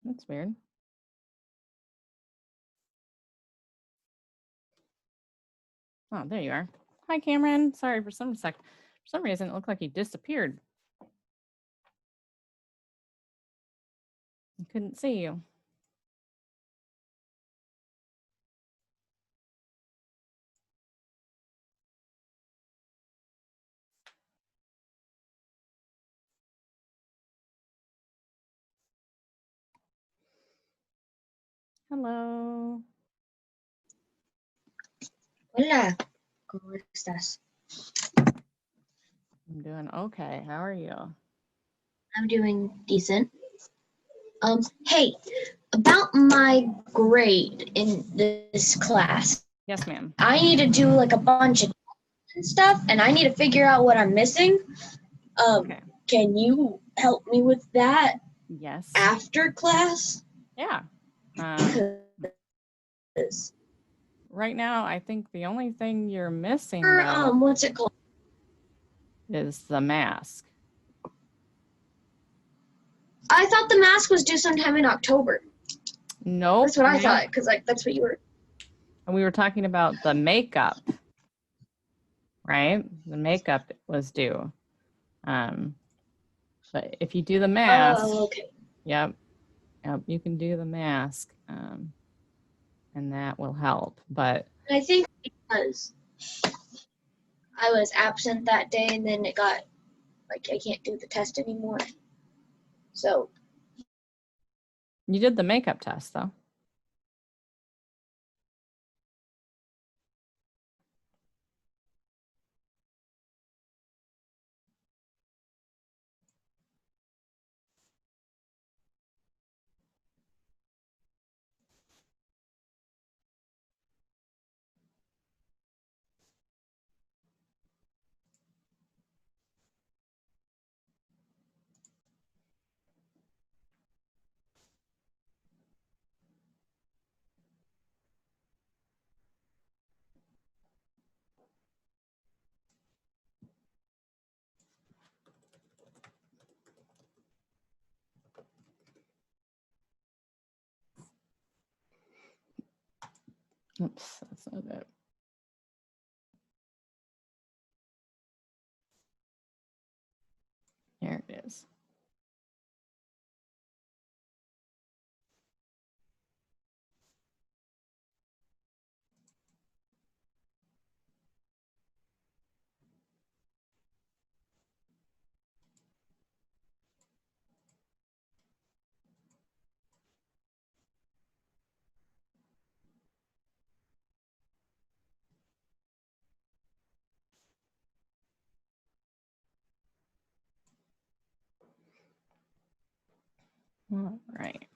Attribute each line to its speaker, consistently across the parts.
Speaker 1: That's weird. Oh, there you are. Hi, Cameron. Sorry, for some reason it looked like you disappeared. I couldn't see you. Hello.
Speaker 2: Hola, ¿cómo estás?
Speaker 1: I'm doing okay. How are you?
Speaker 2: I'm doing decent. Hey, about my grade in this class.
Speaker 1: Yes, ma'am.
Speaker 2: I need to do like a bunch of stuff, and I need to figure out what I'm missing.
Speaker 1: Okay.
Speaker 2: Can you help me with that
Speaker 1: Yes.
Speaker 2: after class?
Speaker 1: Yeah. Right now, I think the only thing you're missing though,
Speaker 2: what's it called?
Speaker 1: is the mask.
Speaker 2: I thought the mask was due sometime in October.
Speaker 1: Nope.
Speaker 2: That's what I thought, because like that's what you were.
Speaker 1: And we were talking about the makeup, right? The makeup was due. But if you do the mask,
Speaker 2: okay.
Speaker 1: Yep, you can do the mask, and that will help. But
Speaker 2: I think because I was absent that day, and then it got like I can't do the test anymore. So
Speaker 1: you did the makeup test, though. Oops, that's not it. Here it is. All right.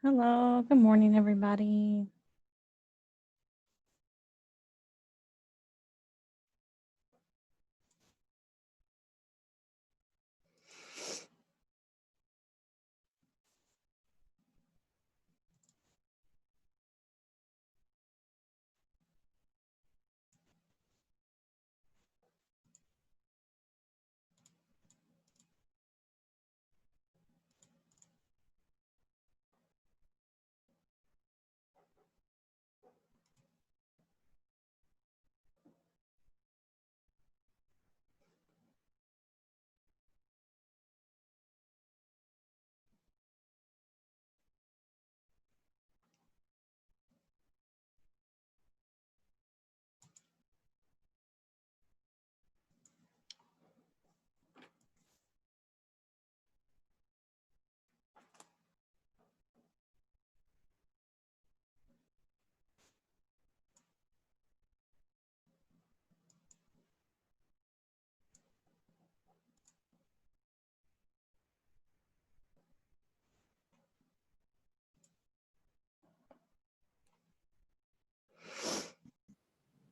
Speaker 1: Hello. Good morning, everybody.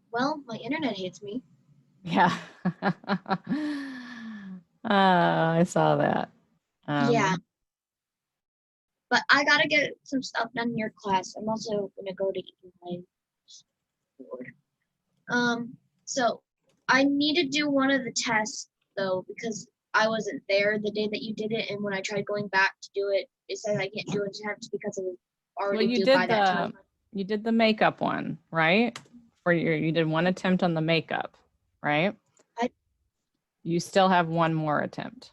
Speaker 2: Well, my internet hates me.
Speaker 1: Yeah. I saw that.
Speaker 2: Yeah. But I gotta get some stuff done in your class. I'm also gonna go to my board. So I need to do one of the tests though because I wasn't there the day that you did it, and when I tried going back to do it, it said I can't do an attempt because it was
Speaker 1: Well,
Speaker 2: already due by that time.
Speaker 1: you did the makeup one, right? You did one attempt on the makeup, right? You still have one more attempt.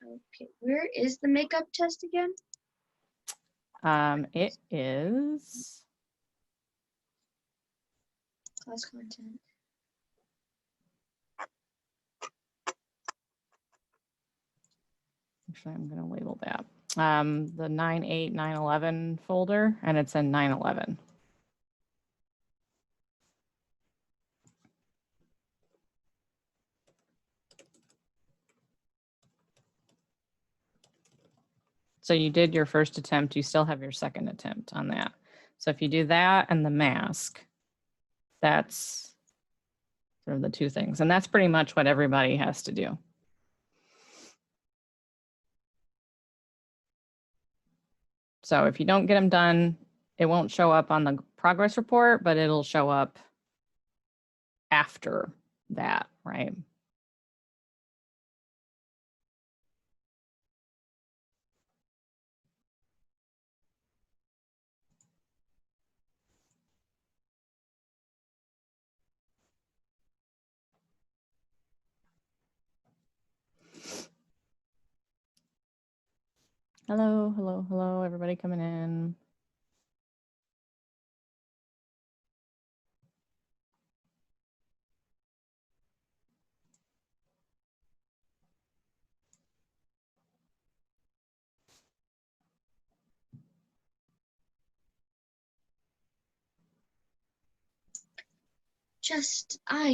Speaker 2: Okay, where is the makeup test again?
Speaker 1: It is.
Speaker 2: Class content.
Speaker 1: Actually, I'm going to label that. The 9.8, 9.11 folder, and it's in 9.11. So you did your first attempt, you still have your second attempt on that. So if you do that and the mask, that's sort of the two things. And that's pretty much what everybody has to do. So if you don't get them done, it won't show up on the progress report, but it'll show up after that, right? Hello, hello, hello, everybody coming in.
Speaker 2: I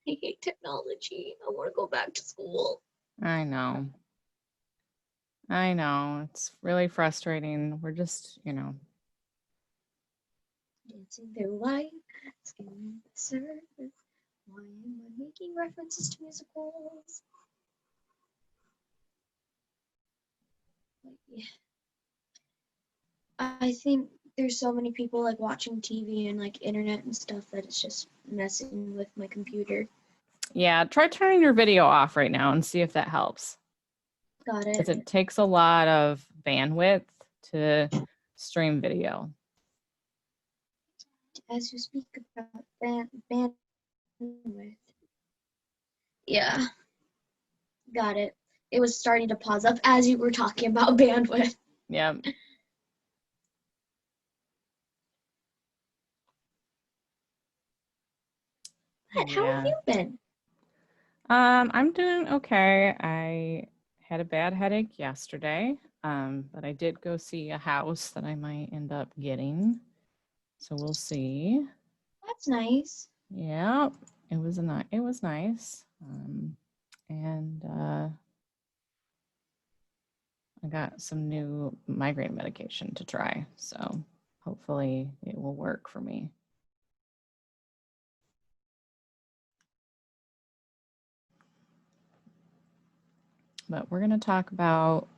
Speaker 2: hate technology. I want to go back to school.
Speaker 1: I know. I know. It's really frustrating. We're just,
Speaker 2: Dancing through life, skimming the surface. Why am I making references to musicals? Yeah. I think there's so many people like watching TV and like internet and stuff that it's just messing with my computer.
Speaker 1: Yeah, try turning your video off right now and see if that helps.
Speaker 2: Got it.
Speaker 1: Because it takes a lot of bandwidth to stream video.
Speaker 2: As you speak about bandwidth. Yeah. Got it. It was starting to pause up as you were talking about bandwidth.
Speaker 1: Yeah.
Speaker 2: How have you been?
Speaker 1: I'm doing okay. I had a bad headache yesterday, but I did go see a house that I might end up getting. So we'll see.
Speaker 2: That's nice.
Speaker 1: Yeah, it was nice. And I got some new migraine medication to try, so hopefully it will work for me. But we're going to talk about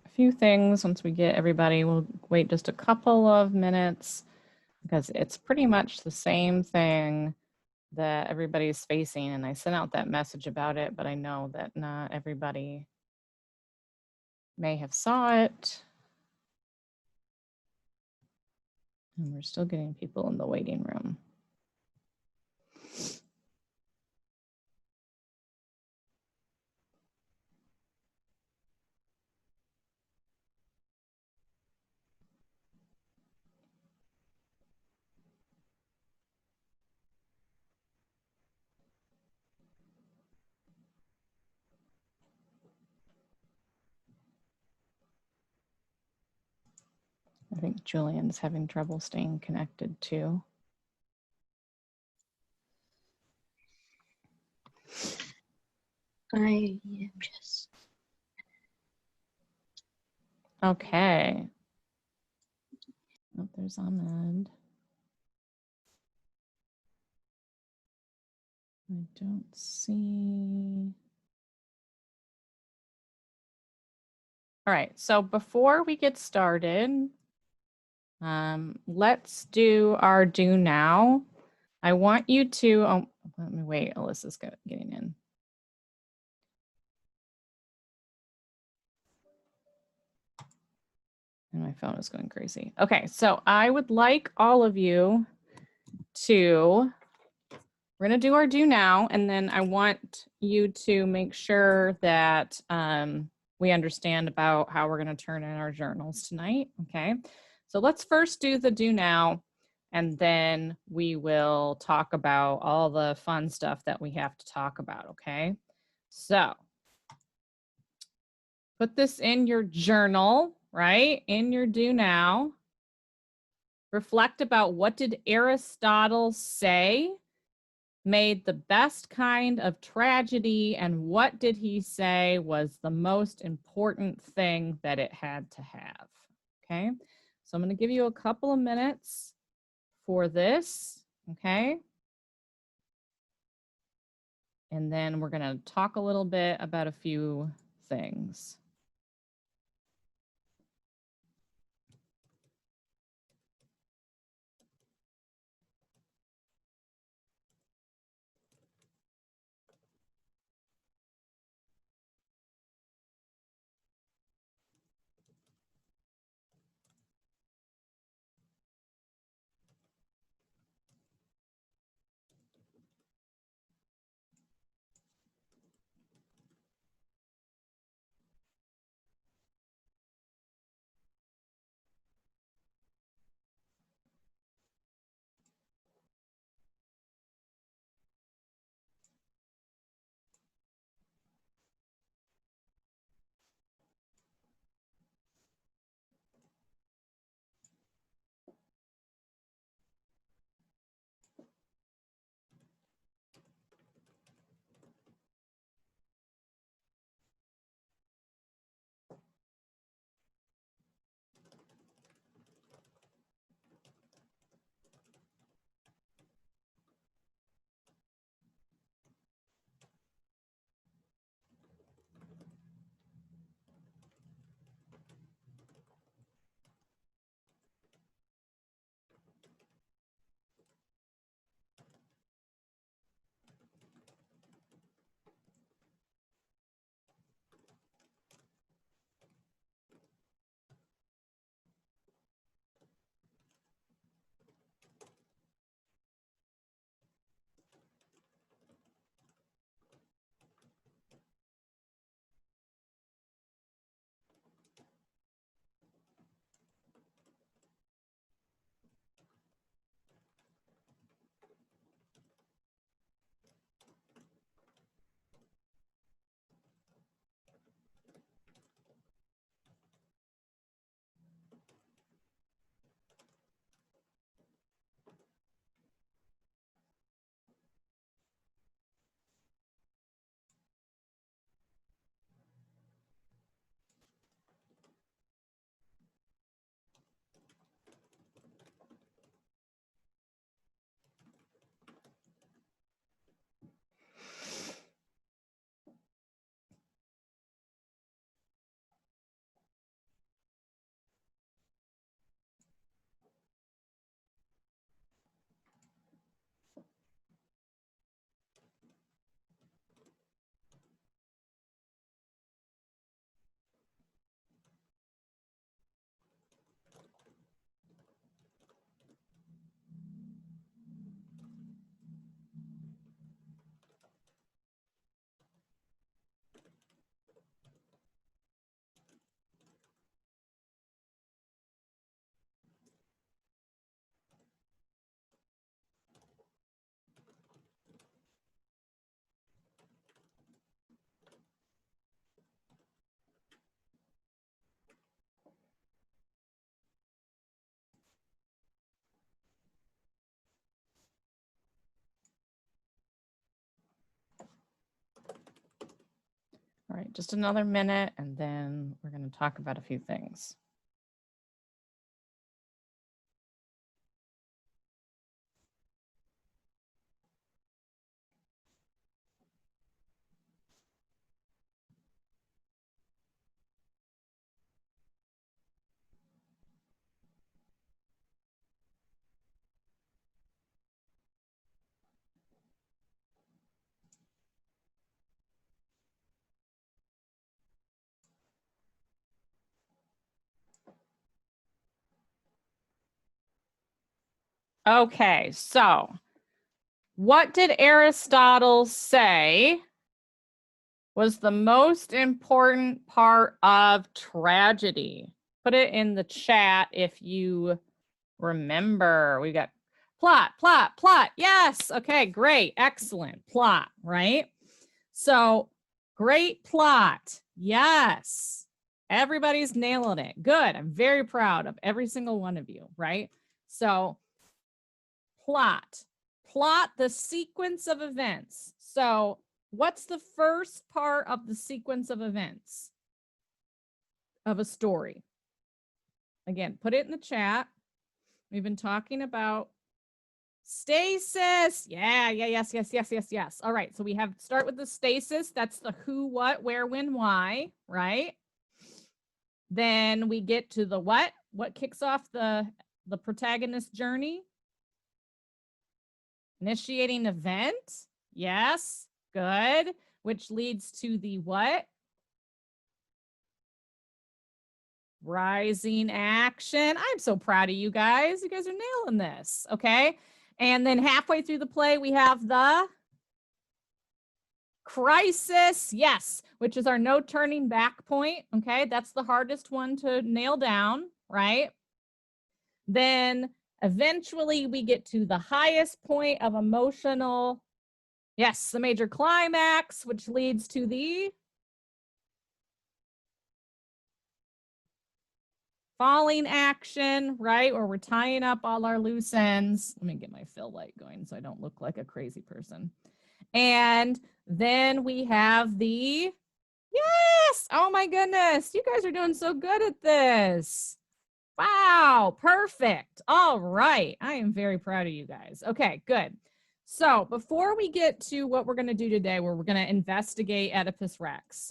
Speaker 1: a few things once we get everybody. We'll wait just a couple of minutes because it's pretty much the same thing that everybody's facing. And I sent out that message about it, but I know that not everybody may have saw it. And we're still getting people in the waiting room. I think Julian's having trouble staying connected too.
Speaker 2: I am just.
Speaker 1: Okay. Oh, there's Ahmed. I don't see. All right, so before we get started, let's do our do now. I want you to, oh, let me wait, Alyssa's getting in. And my phone is going crazy. Okay, so I would like all of you to, we're gonna do our do now, and then I want you to make sure that we understand about how we're gonna turn in our journals tonight, okay? So let's first do the do now, and then we will talk about all the fun stuff that we have to talk about, okay? So put this in your journal, right? In your do now. Reflect about what did Aristotle say made the best kind of tragedy, and what did he say was the most important thing that it had to have? Okay, so I'm going to give you a couple of minutes for this, okay? And then we're going to talk a little bit about a few things. right, just another minute, and then we're going to talk about a few things. Okay, so what did Aristotle say was the most important part of tragedy? Put it in the chat if you remember. We got plot, plot, plot. Yes. Okay, great. Excellent. Plot, right? So great plot. Yes. Everybody's nailing it. Good. I'm very proud of every single one of you, right? So plot. Plot the sequence of events. So what's the first part of the sequence of events of a story? Again, put it in the chat. We've been talking about stasis. Yeah, yes. All right, so we have start with the stasis. That's the who, what, where, when, why, right? Then we get to the what. What kicks off the protagonist journey? Initiating event. Yes, good. Which leads to the what? Rising action. I'm so proud of you guys. You guys are nailing this. Okay. And then halfway through the play, we have the crisis. Yes, which is our no turning back point. Okay. That's the hardest one to nail down, right? Then eventually we get to the highest point of emotional. Yes, the major climax, which leads to the falling action, right? Where we're tying up all our loose ends. Let me get my fill light going so I don't look like a crazy person. And then we have the, yes, oh my goodness, you guys are doing so good at this. Wow, perfect. All right, I am very proud of you guys. Okay, good. So before we get to what we're going to do today, where we're going to investigate Oedipus Rex,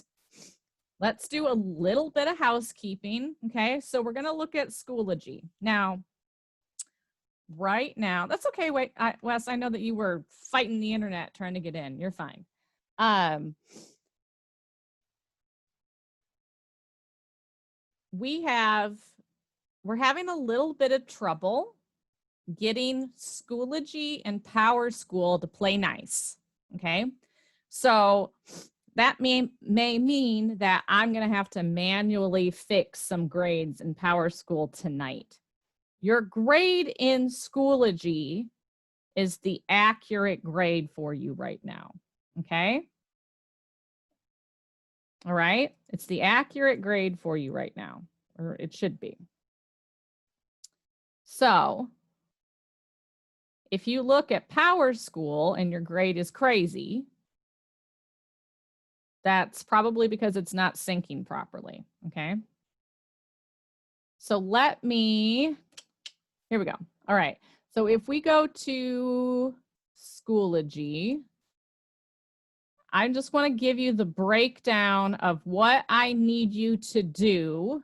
Speaker 1: let's do a little bit of housekeeping. Okay, so we're going to look at Schoology. Now, right now, that's okay. Wait, Wes, I know that you were fighting the internet trying to get in. You're fine. We're having a little bit of trouble getting Schoology and Power School to play nice. Okay, so that may mean that I'm going to have to manually fix some grades in Power School tonight. Your grade in Schoology is the accurate grade for you right now. Okay. All right. It's the accurate grade for you right now, or it should be. So if you look at Power School and your grade is crazy, that's probably because it's not syncing properly. Okay. So let me, here we go. All right. So if we go to Schoology, I just want to give you the breakdown of what I need you to do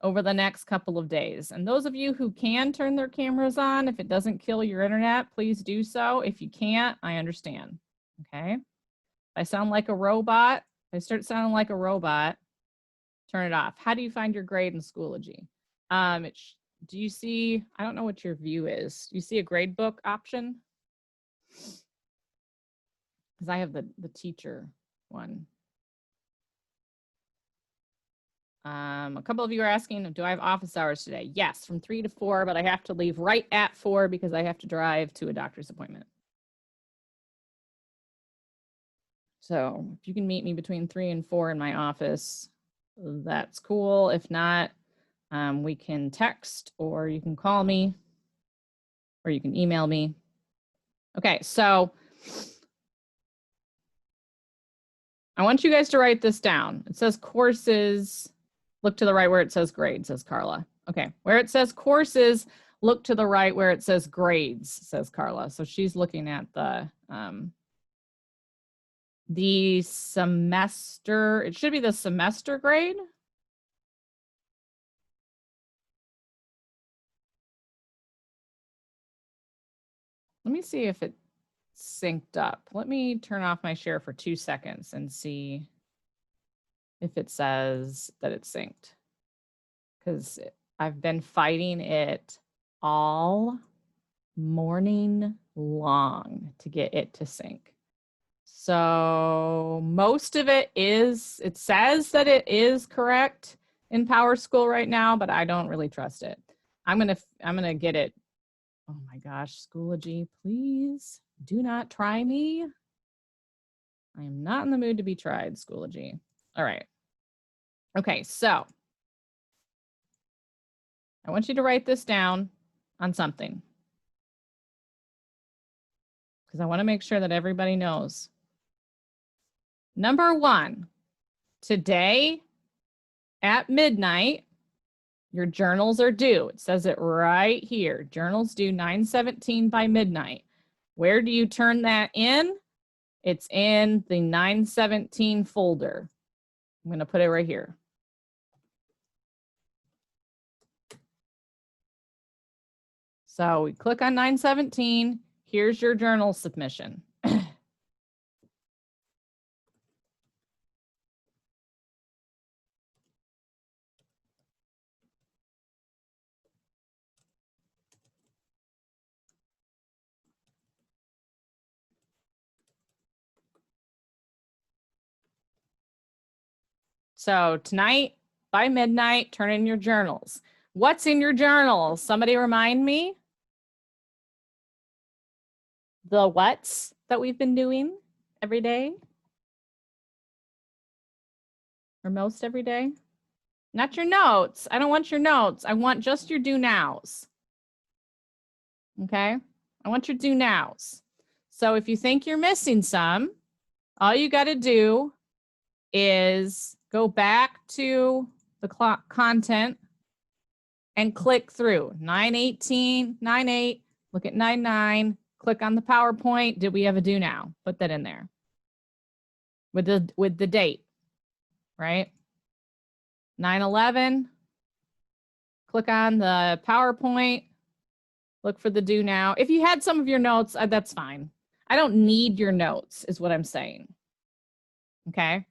Speaker 1: over the next couple of days. And those of you who can turn their cameras on, if it doesn't kill your internet, please do so. If you can't, I understand. Okay. If I sound like a robot, if I start sounding like a robot, turn it off. How do you find your grade in Schoology? Do you see, I don't know what your view is. Do you see a grade book option? Because I have the teacher one. A couple of you are asking, do I have office hours today? Yes, from 3 to 4, but I have to leave right at 4 because I have to drive to a doctor's appointment. So if you can meet me between 3 and 4 in my office, that's cool. If not, we can text, or you can call me, or you can email me. Okay, so I want you guys to write this down. It says courses, look to the right where it says grades, says Carla. Okay, where it says courses, look to the right where it says grades, says Carla. So she's looking at the semester, it should be the semester grade. Let me see if it's synced up. Let me turn off my share for 2 seconds and see if it says that it's synced. Because I've been fighting it all morning long to get it to sync. So most of it is, it says that it is correct in Power School right now, but I don't really trust it. I'm gonna get it. Oh my gosh, Schoology, please do not try me. I am not in the mood to be tried, Schoology. All right. Okay, so I want you to write this down on something because I want to make sure that everybody knows. Number 1, today at midnight, your journals are due. It says it right here. Journals due 9/17 by midnight. Where do you turn that in? It's in the 9/17 folder. I'm going to put it right here. So we click on 9/17. Here's your journal submission. So tonight by midnight, turn in your journals. What's in your journals? Somebody remind me. The what's that we've been doing every day? Or most every day? Not your notes. I don't want your notes. I want just your do nows. Okay? I want your do nows. So if you think you're missing some, all you got to do is go back to the content and click through 9/18, 9/8, look at 9/9, click on the PowerPoint. Did we have a do now? Put that in there with the date, right? 9/11, click on the PowerPoint, look for the do now. If you had some of your notes, that's fine. I don't need your notes is what I'm saying. Okay?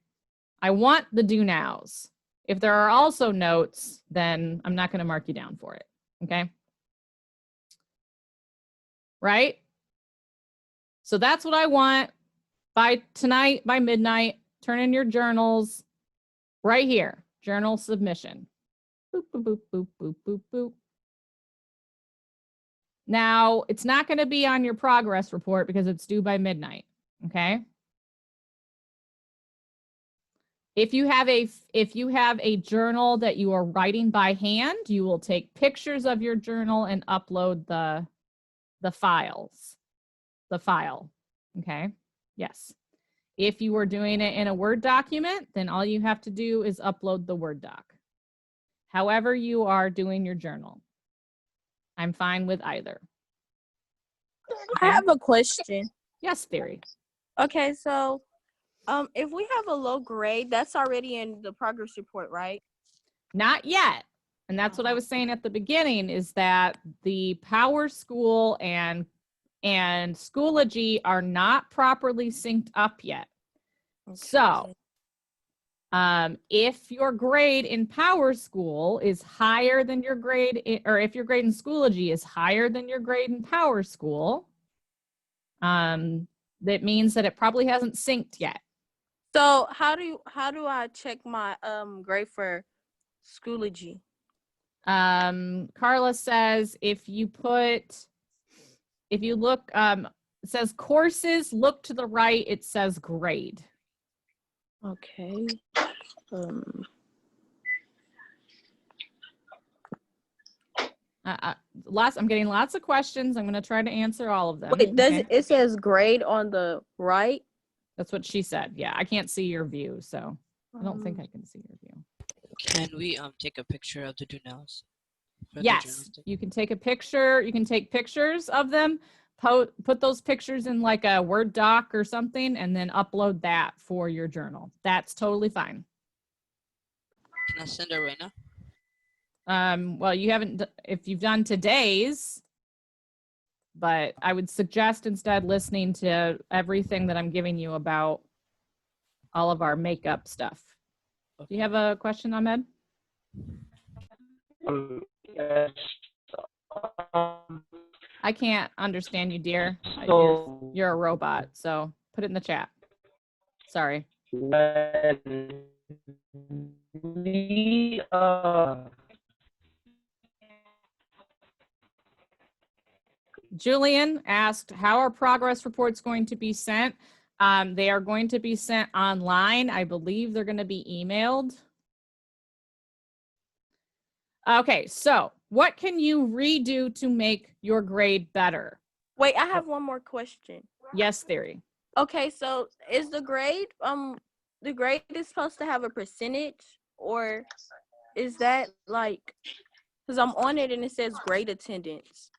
Speaker 1: I want the do nows. If there are also notes, then I'm not going to mark you down for it. Okay? Right? So that's what I want. By tonight, by midnight, turn in your journals right here. Journal submission. Boop, boop, boop, boop, boop, boop, boop. Now, it's not going to be on your progress report because it's due by midnight. Okay? If you have a journal that you are writing by hand, you will take pictures of your journal and upload the files. The file. Okay? Yes. If you are doing it in a Word document, then all you have to do is upload the Word doc. However you are doing your journal. I'm fine with either.
Speaker 3: I have a question.
Speaker 1: Yes, Theory.
Speaker 3: Okay, so if we have a low grade, that's already in the progress report, right?
Speaker 1: Not yet. And that's what I was saying at the beginning is that the Power School and Schoology are not properly synced up yet. Okay. So if your grade in Power School is higher than your grade, or if your grade in Schoology is higher than your grade in Power School, that means that it probably hasn't synced yet.
Speaker 3: So how do I check my grade for Schoology?
Speaker 1: Carla says if you look, it says courses, look to the right, it says grade.
Speaker 3: Okay.
Speaker 1: I'm getting lots of questions. I'm going to try to answer all of them.
Speaker 3: Wait, it says grade on the right?
Speaker 1: That's what she said. Yeah, I can't see your view, so I don't think
Speaker 3: Um,
Speaker 1: I can see your view.
Speaker 4: Can we take a picture of the do nows? For the
Speaker 1: Yes,
Speaker 4: journalistic?
Speaker 1: you can take a picture. You can take pictures of them, put those pictures in like a Word doc or something, and then upload that for your journal. That's totally fine.
Speaker 4: Can I send it right now?
Speaker 1: Well, you haven't, if you've done today's, but I would suggest instead listening to everything that I'm giving you about all of our makeup stuff. Do you have a question, Ahmed?
Speaker 5: Yes.
Speaker 1: I can't understand you, dear.
Speaker 5: So
Speaker 1: You're a robot, so put it in the chat. Sorry.
Speaker 5: when we
Speaker 1: Julian asked, how are progress reports going to be sent? They are going to be sent online. I believe they're going to be emailed. Okay, so what can you redo to make your grade better?
Speaker 3: wait, I have one more question.
Speaker 1: Yes, Theory.
Speaker 3: Okay, so is the grade is supposed to have a percentage, or is that like, because I'm on it and it says grade attendance.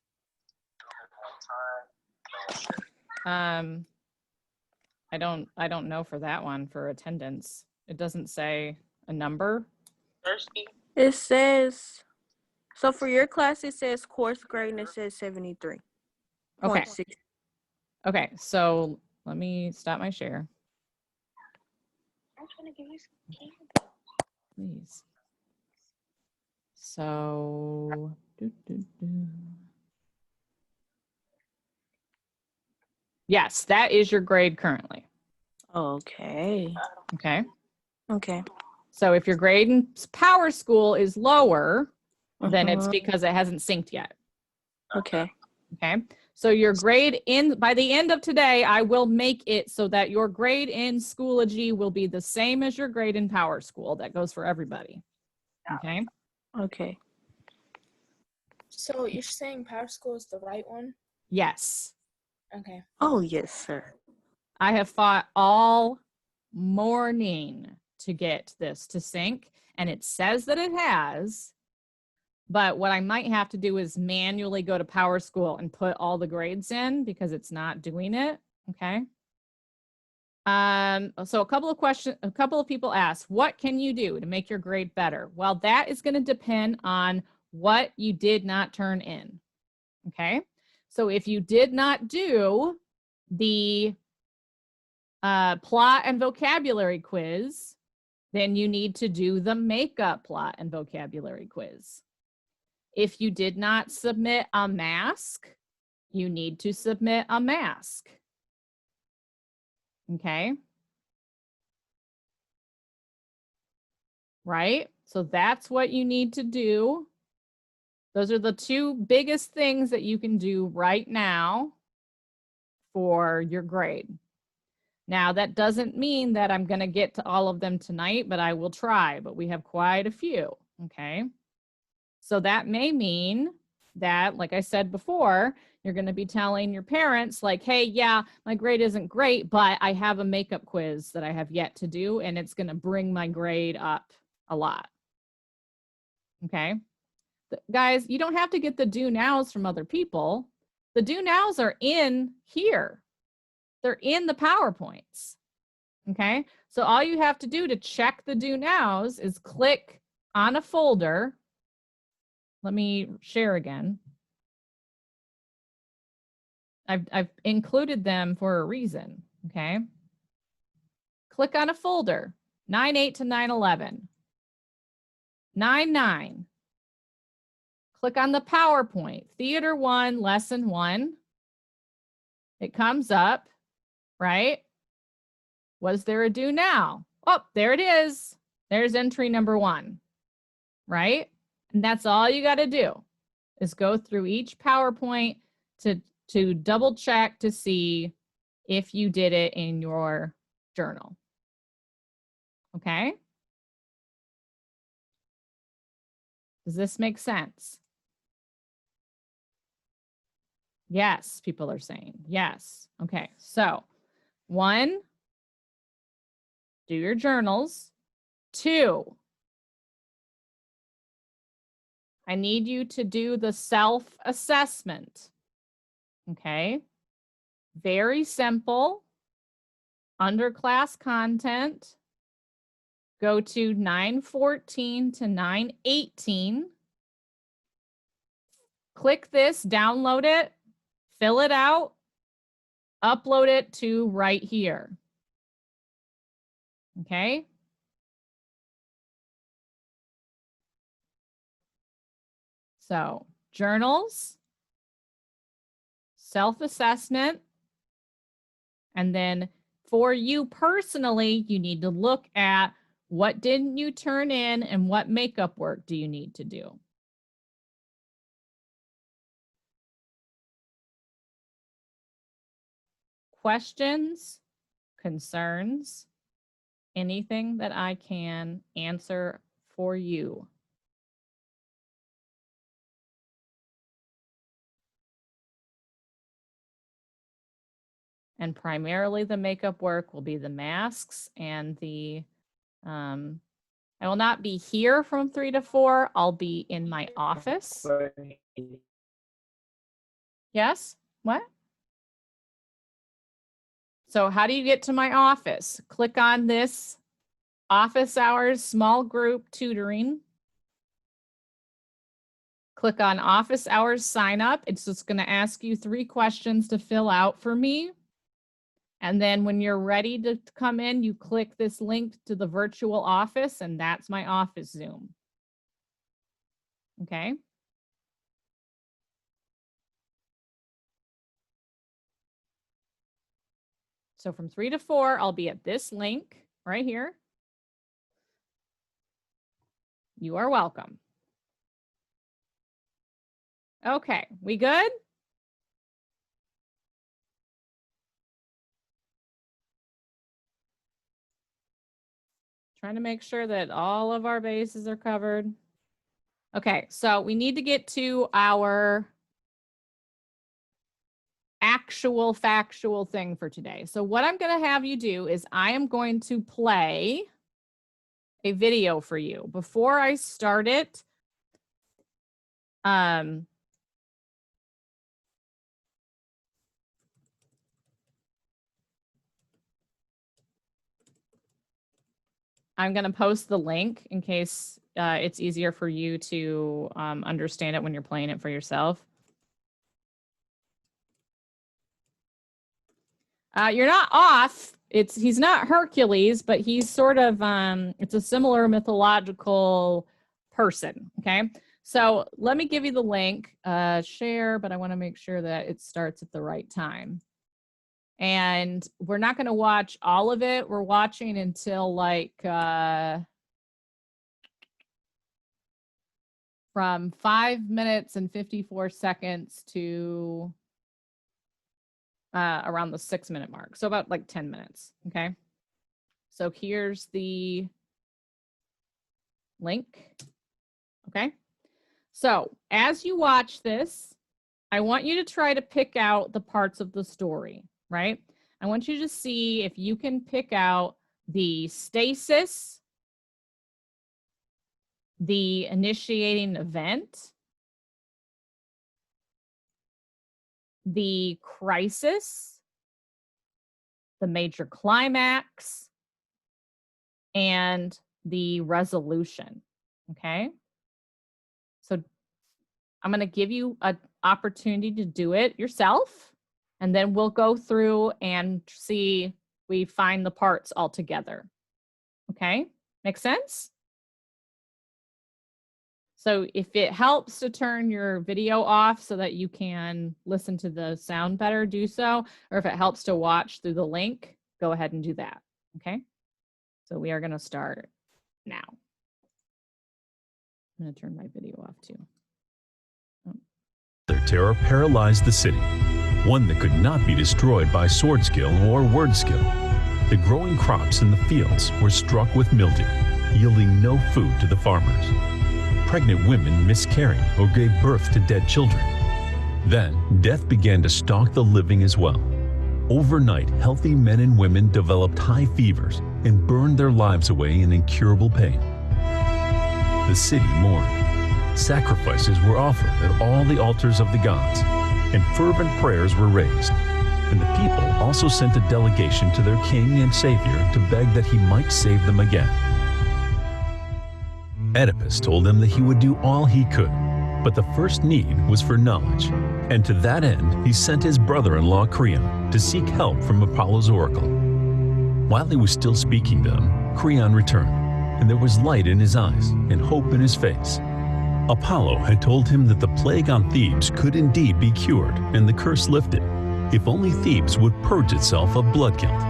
Speaker 1: I don't know for that one for attendance. It doesn't say a number.
Speaker 3: It says, so for your class it says course grade and it says 73.
Speaker 1: Okay.
Speaker 3: 0.6.
Speaker 1: Okay, so let me stop my share. Please. So, yes, that is your grade currently.
Speaker 3: Okay.
Speaker 1: Okay.
Speaker 3: Okay.
Speaker 1: So if your grade in Power School is lower, then it's
Speaker 3: Mhm.
Speaker 1: because it hasn't synced yet.
Speaker 3: Okay.
Speaker 1: Okay. So your grade by the end of today, I will make it so that your grade in Schoology will be the same as your grade in Power School. That goes for everybody. Okay.
Speaker 3: Okay.
Speaker 6: So you're saying Power School is the right one?
Speaker 1: Yes.
Speaker 6: Okay.
Speaker 3: Oh, yes, sir.
Speaker 1: I have fought all morning to get this to sync, and it says that it has. But what I might have to do is manually go to Power School and put all the grades in because it's not doing it. Okay. So a couple of people asked, what can you do to make your grade better? Well, that is going to depend on what you did not turn in. Okay. So if you did not do the plot and vocabulary quiz, then you need to do the makeup plot and vocabulary quiz. If you did not submit a mask, you need to submit a mask. Okay. Right? So that's what you need to do. Those are the two biggest things that you can do right now for your grade. Now, that doesn't mean that I'm going to get to all of them tonight, but I will try. But we have quite a few. Okay. So that may mean that, like I said before, you're going to be telling your parents like, hey, yeah, my grade isn't great, but I have a makeup quiz that I have yet to do, and it's going to bring my grade up a lot. Okay. Guys, you don't have to get the do nows from other people. The do nows are in here. They're in the PowerPoints. Okay. So all you have to do to check the do nows is click on a folder. Let me share again. I've included them for a reason, okay? Click on a folder, 9-8 to 9-11. 9-9. Click on the PowerPoint, Theater 1, Lesson 1. It comes up, right? Was there a do now? Oh, there it is. There's entry number 1, right? And that's all you got to do is go through each PowerPoint to double check to see if you did it in your journal. Okay? Does this make sense? Yes, people are saying. Yes. Okay. So 1, do your journals. 2, I need you to do the self-assessment. Okay? Very simple. Under class content, go to 914 to 918. Click this, download it, fill it out, upload it to right here. Okay? So, journals, self-assessment, and then for you personally, you need to look at what didn't you turn in and what makeup work do you need to do. Questions, concerns, anything that I can answer for you. And primarily the makeup work will be the masks and the, I will not be here from 3 to 4. I'll be in my office. Yes? What? So how do you get to my office? Click on this office hours, small group tutoring. Click on office hours sign up. It's just going to ask you 3 questions to fill out for me. And then when you're ready to come in, you click this link to the virtual office, and that's my office Zoom. Okay. So from 3 to 4, I'll be at this link right here. You are welcome. Okay, we good? Trying to make sure that all of our bases are covered. Okay, so we need to get to our actual factual thing for today. So what I'm going to have you do is I am going to play a video for you. Before I start it, I'm going to post the link in case it's easier for you to understand it when you're playing it for yourself. You're not off. He's not Hercules, but he's sort of, it's a similar mythological person, okay? So let me give you the link, share, but I want to make sure that it starts at the right time. And we're not going to watch all of it. We're watching until like from 5 minutes and 54 seconds to around the 6 minute mark. So about like 10 minutes. Okay. So here's the link. Okay. So as you watch this, I want you to try to pick out the parts of the story, right? I want you to see if you can pick out the stasis, the initiating event, the crisis, the major climax, and the resolution, okay? So I'm going to give you an opportunity to do it yourself, and then we'll go through and see we find the parts all together. Okay, make sense? So if it helps to turn your video off so that you can listen to the sound better, do so. Or if it helps to watch through the link, go ahead and do that. Okay, so we are going to start now. I'm going to turn my video off too.
Speaker 7: Their terror paralyzed the city, one that could not be destroyed by sword skill or word skill. The growing crops in the fields were struck with mildew, yielding no food to the farmers. Pregnant women miscarried or gave birth to dead children. Then, death began to stalk the living as well. Overnight, healthy men and women developed high fevers, and burned their lives away in incurable pain. The city mourned. Sacrifices were offered at all the altars of the gods, and fervent prayers were raised. And the people also sent a delegation to their king and savior to beg that he might save them again. Oedipus told them that he would do all he could, but the first need was for knowledge, and to that end he sent his brother-in-law Creon to seek help from Apollo's oracle. While he was still speaking to them, Creon returned, and there was light in his eyes and hope in his face. Apollo had told him that the plague on Thebes could indeed be cured and the curse lifted, if only Thebes would purge itself of blood guilt.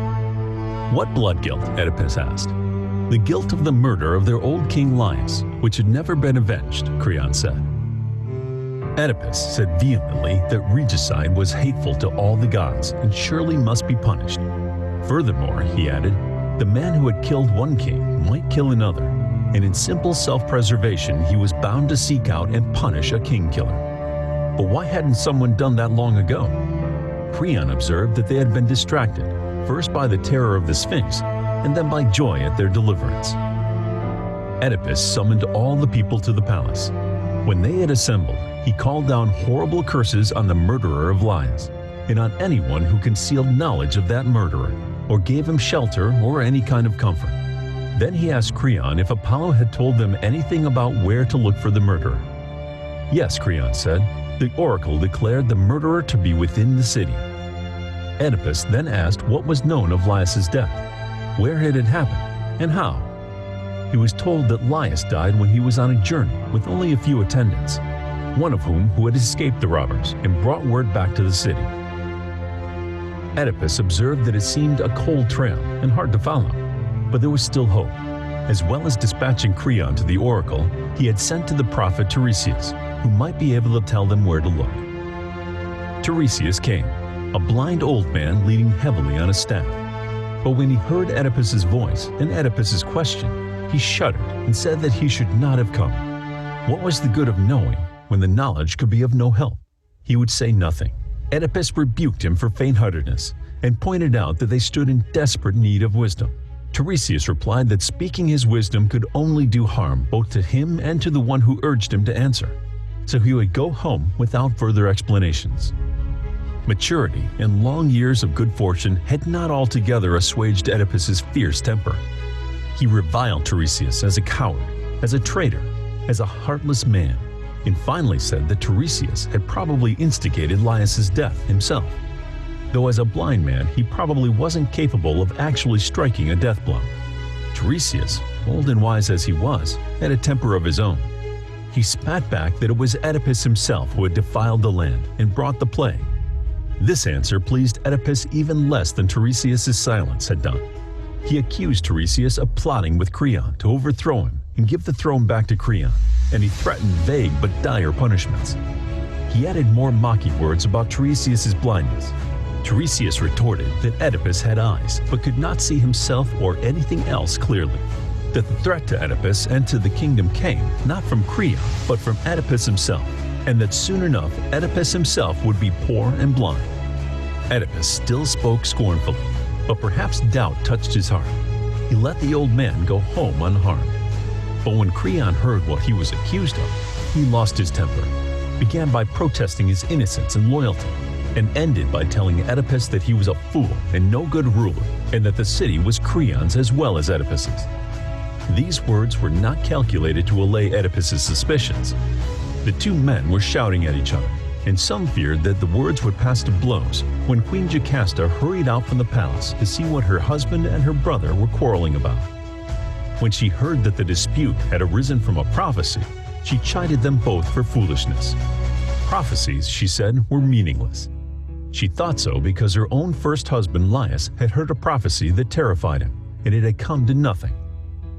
Speaker 7: What blood guilt? Oedipus asked. The guilt of the murder of their old king Laius, which had never been avenged, Creon said. Oedipus said vehemently that regicide was hateful to all the gods and surely must be punished. Furthermore, he added, the man who had killed one king might kill another, and in simple self-preservation he was bound to seek out and punish a king killer. But why hadn't someone done that long ago? Creon observed that they had been distracted, first by the terror of the Sphinx, and then by joy at their deliverance. Oedipus summoned all the people to the palace. When they had assembled, he called down horrible curses on the murderer of Laius, and on anyone who concealed knowledge of that murderer, or gave him shelter or any kind of comfort. Then he asked Creon if Apollo had told them anything about where to look for the murderer. Yes, Creon said, the oracle declared the murderer to be within the city. Oedipus then asked what was known of Laius's death, where it had happened, and how. He was told that Laius died when he was on a journey with only a few attendants, one of whom who had escaped the robbers and brought word back to the city. Oedipus observed that it seemed a cold trail and hard to follow, but there was still hope. As well as dispatching Creon to the oracle, he had sent to the prophet Tiresias, who might be able to tell them where to look. Tiresias came, a blind old man leaning heavily on a staff. But when he heard Oedipus's voice and Oedipus's question, he shuddered and said that he should not have come. What was the good of knowing when the knowledge could be of no help? He would say nothing. Oedipus rebuked him for faint-heartedness and pointed out that they stood in desperate need of wisdom. Tiresias replied that speaking his wisdom could only do harm both to him and to the one who urged him to answer, so he would go home without further explanations. Maturity and long years of good fortune had not altogether assuaged Oedipus's fierce temper. He reviled Tiresias as a coward, as a traitor, as a heartless man, and finally said that Tiresias had probably instigated Laius's death himself, though as a blind man he probably wasn't capable of actually striking a death blow. Tiresias, old and wise as he was, had a temper of his own. He spat back that it was Oedipus himself who had defiled the land and brought the plague. This answer pleased Oedipus even less than Tiresias' silence had done. He accused Tiresias of plotting with Creon to overthrow him and give the throne back to Creon, and he threatened vague but dire punishments. He added more mocking words about Tiresias' blindness. Tiresias retorted that Oedipus had eyes but could not see himself or anything else clearly, that the threat to Oedipus and to the kingdom came not from Creon but from Oedipus himself, and that soon enough Oedipus himself would be poor and blind. Oedipus still spoke scornfully, but perhaps doubt touched his heart. He let the old man go home unharmed. But when Creon heard what he was accused of, he lost his temper, began by protesting his innocence and loyalty, and ended by telling Oedipus that he was a fool and no good ruler, and that the city was Creon's as well as Oedipus's. These words were not calculated to allay Oedipus's suspicions. The two men were shouting at each other, and some feared that the words would pass to blows when Queen Jocasta hurried out from the palace to see what her husband and her brother were quarreling about. When she heard that the dispute had arisen from a prophecy, she chided them both for foolishness. Prophecies, she said, were meaningless. She thought so because her own first husband Laius had heard a prophecy that terrified him, and it had come to nothing.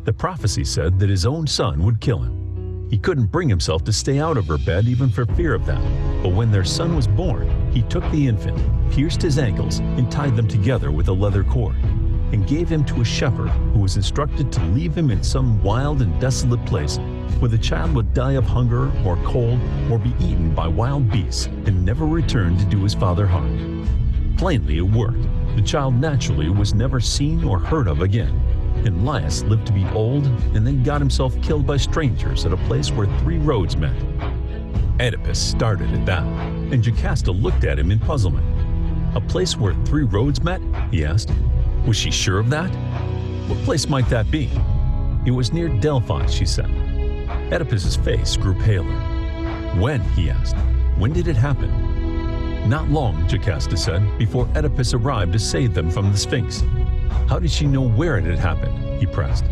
Speaker 7: The prophecy said that his own son would kill him. He couldn't bring himself to stay out of her bed even for fear of that, but when their son was born, he took the infant, pierced his ankles, and tied them together with a leather cord, and gave him to a shepherd who was instructed to leave him in some wild and desolate place where the child would die of hunger or cold or be eaten by wild beasts and never return to do his father harm. Plainly it worked. The child naturally was never seen or heard of again, and Laius lived to be old and then got himself killed by strangers at a place where 3 roads met. Oedipus started at that, and Jocasta looked at him in puzzlement. A place where 3 roads met? He asked. Was she sure of that? What place might that be? It was near Delphi, she said. Oedipus's face grew paler. When? He asked. When did it happen? Not long, Jocasta said, before Oedipus arrived to save them from the Sphinx. How did she know where it had happened? He pressed.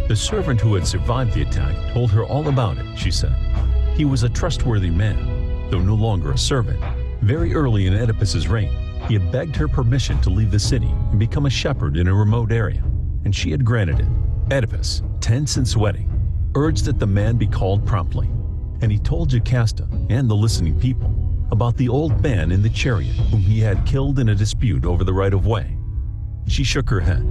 Speaker 7: The servant who had survived the attack told her all about it, she said. He was a trustworthy man, though no longer a servant. Very early in Oedipus's reign, he had begged her permission to leave the city and become a shepherd in a remote area, and she had granted it. Oedipus, tense and sweating, urged that the man be called promptly, and he told Jocasta and the listening people about the old man in the chariot whom he had killed in a dispute over the right-of-way. She shook her head.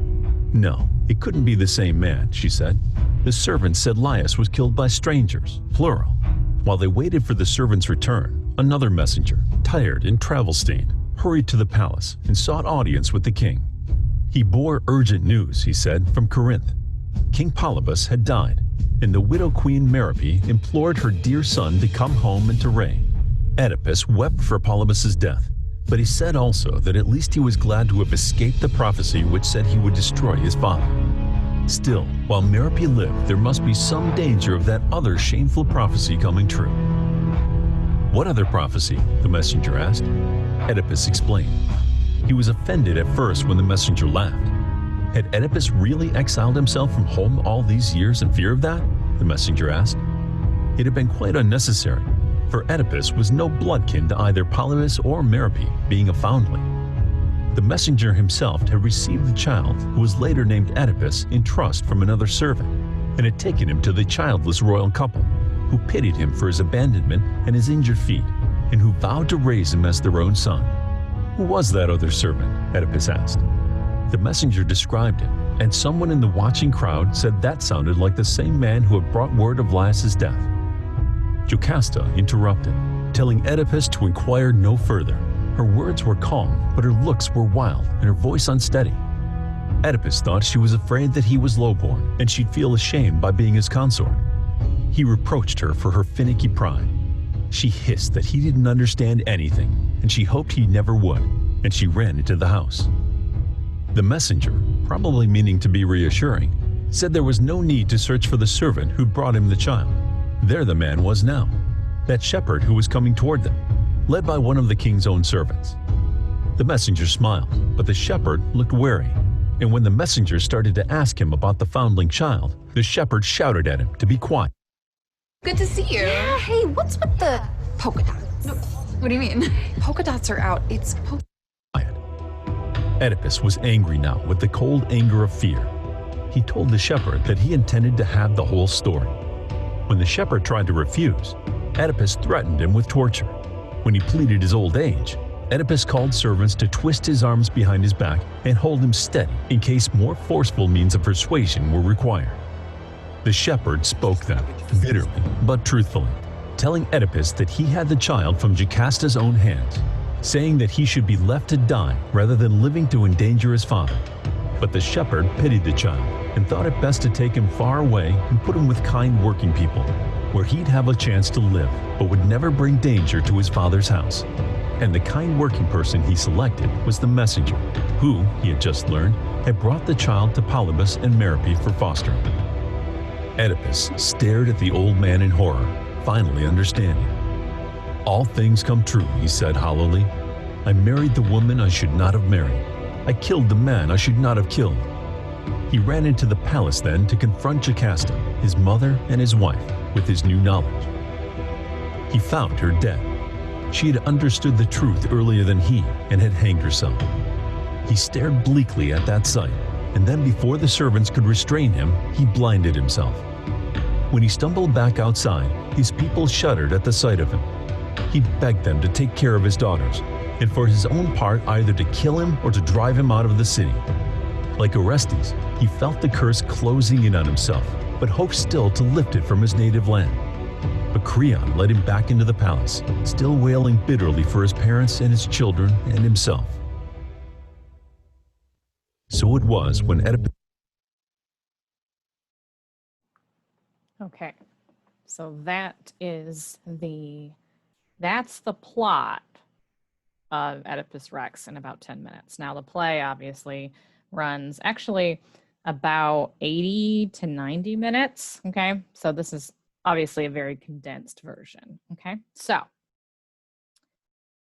Speaker 7: No, it couldn't be the same man, she said. The servant said Laius was killed by strangers, plural. While they waited for the servant's return, another messenger, tired and travel-stained, hurried to the palace and sought audience with the king. He bore urgent news, he said, from Corinth. King Polybus had died, and the widow Queen Merope implored her dear son to come home and to reign. Oedipus wept for Polybus's death, but he said also that at least he was glad to have escaped the prophecy which said he would destroy his father. Still, while Merope lived, there must be some danger of that other shameful prophecy coming true. What other prophecy? The messenger asked. Oedipus explained. He was offended at first when the messenger laughed. Had Oedipus really exiled himself from home all these years in fear of that? The messenger asked. It had been quite unnecessary, for Oedipus was no bloodkin to either Polybus or Merope, being a foundling. The messenger himself had received the child, who was later named Oedipus, in trust from another servant, and had taken him to the childless royal couple, who pitied him for his abandonment and his injured feet, and who vowed to raise him as their own son. Who was that other servant? Oedipus asked. The messenger described him, and someone in the watching crowd said that sounded like the same man who had brought word of Laius's death. Jocasta interrupted, telling Oedipus to inquire no further. Her words were calm, but her looks were wild and her voice unsteady. Oedipus thought she was afraid that he was lowborn and she'd feel ashamed by being his consort. He reproached her for her finicky pride. She hissed that he didn't understand anything, and she hoped he never would, and she ran into the house. The messenger, probably meaning to be reassuring, said there was no need to search for the servant who brought him the child. There the man was now, that shepherd who was coming toward them, led by one of the king's own servants. The messenger smiled, but the shepherd looked wary, and when the messenger started to ask him about the foundling child, the shepherd shouted at him to be quiet.
Speaker 8: Good to see you.
Speaker 9: Yeah, hey, what's with the polka dots?
Speaker 8: What do you mean?
Speaker 9: Polka dots are out. It's
Speaker 7: Oedipus was angry now with the cold anger of fear. He told the shepherd that he intended to have the whole story. When the shepherd tried to refuse, Oedipus threatened him with torture. When he pleaded his old age, Oedipus called servants to twist his arms behind his back and hold him steady in case more forceful means of persuasion were required. The shepherd spoke then, bitterly but truthfully, telling Oedipus that he had the child from Jocasta's own hands, saying that he should be left to die rather than living to endanger his father. But the shepherd pitied the child and thought it best to take him far away and put him with kind working people, where he'd have a chance to live but would never bring danger to his father's house. And the kind working person he selected was the messenger, who, he had just learned, had brought the child to Polybus and Merope for fostering. Oedipus stared at the old man in horror, finally understanding. All things come true, he said hollowly. I married the woman I should not have married. I killed the man I should not have killed. He ran into the palace then to confront Jocasta, his mother and his wife, with his new knowledge. He found her dead. She had understood the truth earlier than he and had hanged herself. He stared bleakly at that sight, and then before the servants could restrain him, he blinded himself. When he stumbled back outside, his people shuddered at the sight of him. He begged them to take care of his daughters, and for his own part either to kill him or to drive him out of the city. Like Orestes, he felt the curse closing in on himself, but hoped still to lift it from his native land. But Creon led him back into the palace, still wailing bitterly for his parents and his children and himself. So it was when Oedipus
Speaker 1: Okay, so that's the plot of Oedipus Rex in about 10 minutes. Now the play obviously runs actually about 80 to 90 minutes. Okay, so this is obviously a very condensed version. Okay, so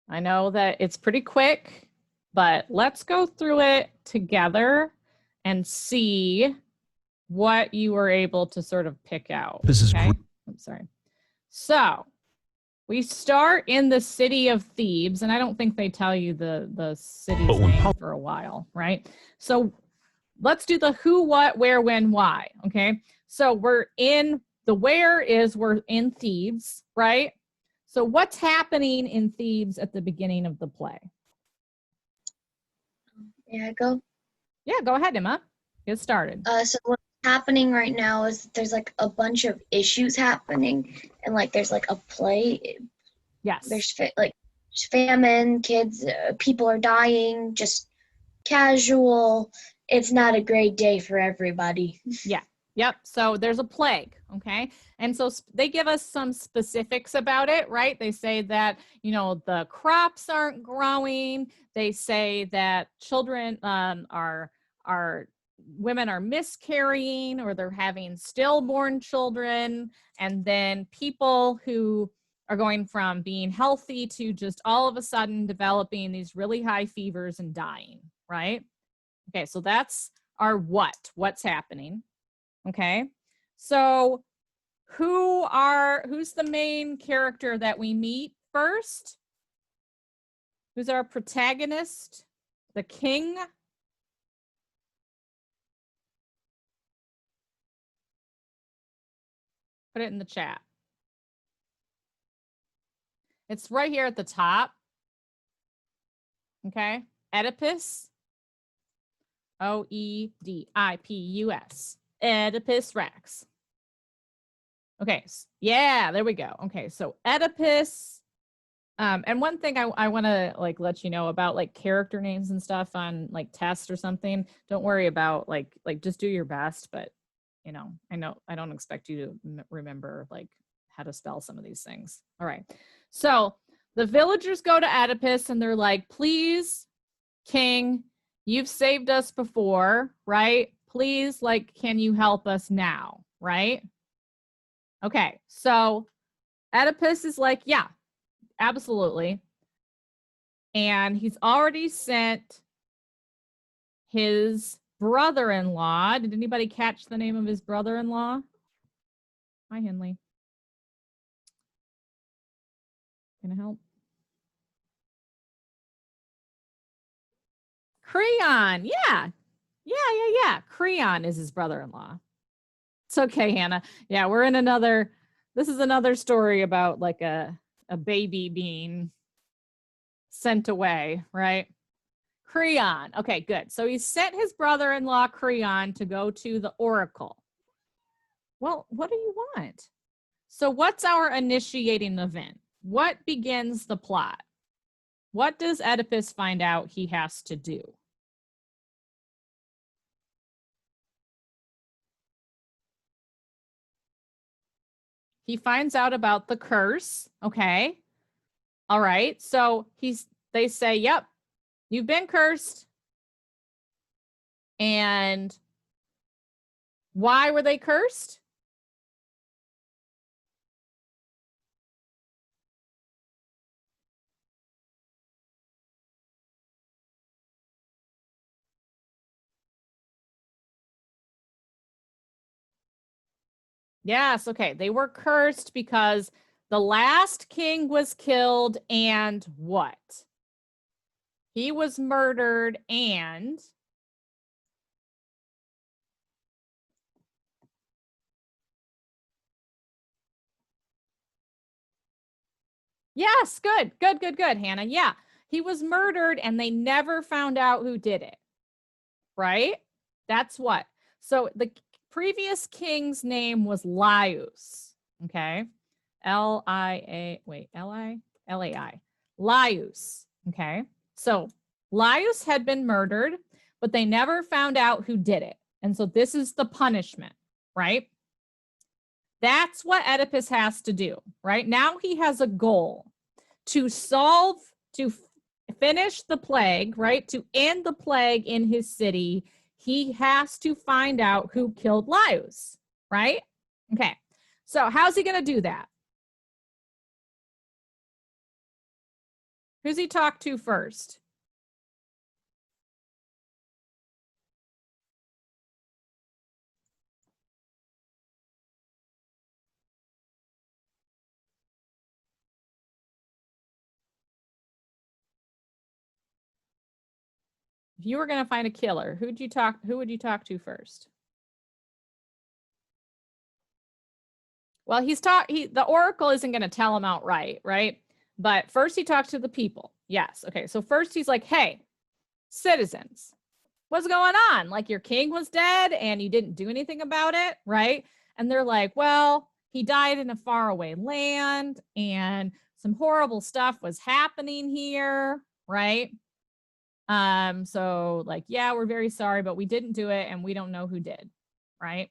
Speaker 1: I know that it's pretty quick, but let's go through it together and see what you were able to sort of pick out.
Speaker 7: This is
Speaker 1: okay? I'm sorry. So we start in the city of Thebes, and I don't think they tell you the city's
Speaker 7: But when
Speaker 1: name for a while, right? So let's do the who, what, where, when, why, okay? So we're in, the where is we're in Thebes, right? So what's happening in Thebes at the beginning of the play?
Speaker 2: There I go.
Speaker 1: Yeah, go ahead, Emma. Get started.
Speaker 2: So what's happening right now is there's like a bunch of issues happening, and like there's like a play.
Speaker 1: Yes.
Speaker 2: There's like famine, kids, people are dying, just casual. It's not a great day for everybody.
Speaker 1: Yeah. Yep. So there's a plague. Okay. And so they give us some specifics about it, right? They say that, you know, the crops aren't growing. They say that children women are miscarrying, or they're having stillborn children. And then people who are going from being healthy to just all of a sudden developing these really high fevers and dying, right? Okay. So that's our what's happening. Okay, so who's the main character that we meet first? Who's our protagonist? The king? Put it in the chat. It's right here at the top. Okay, Oedipus. Oedipus. Oedipus Rex. Okay, yeah, there we go. Okay, so Oedipus. And one thing I want to like let you know about like character names and stuff on like tests or something. Don't worry about like just do your best, but you know I don't expect you to remember like how to spell some of these things. All right, so the villagers go to Oedipus and they're like, please, King, you've saved us before, right? Please, like, can you help us now, right? Okay, so Oedipus is like, yeah, absolutely. And he's already sent his brother-in-law. Did anybody catch the name of his brother-in-law? Hi, Henley. Can I help? Creon, yeah. Yeah. Creon is his brother-in-law. It's okay, Hannah. Yeah, we're in this is another story about like a baby being sent away, right? Creon. Okay, good. So he sent his brother-in-law Creon to go to the oracle. Well, what do you want? So what's our initiating event? What begins the plot? What does Oedipus find out he has to do? He finds out about the curse. Okay. All right. So they say, yep, you've been cursed. And why were they cursed? Yes, okay. They were cursed because the last king was killed and what? He was murdered and yes, good, Hannah. Yeah, he was murdered and they never found out who did it, right? That's what. So the previous king's name was Laius, okay? L-I-A, wait, L-I? L-A-I, Laius, okay? So Laius had been murdered, but they never found out who did it. And so this is the punishment, right? That's what Oedipus has to do, right? Now he has a goal to solve, to finish the plague, right? To end the plague in his city. He has to find out who killed Laius, right? Okay, so how's he going to do that? Who's he talk to first? If you were going to find a killer, who would you talk to first? Well, the oracle isn't going to tell him outright, right? But first he talks to the people. Yes. Okay. So first he's like, hey, citizens, what's going on? Like your king was dead and you didn't do anything about it, right? And they're like, well, he died in a faraway land and some horrible stuff was happening here, right? So like, yeah, we're very sorry, but we didn't do it and we don't know who did, right?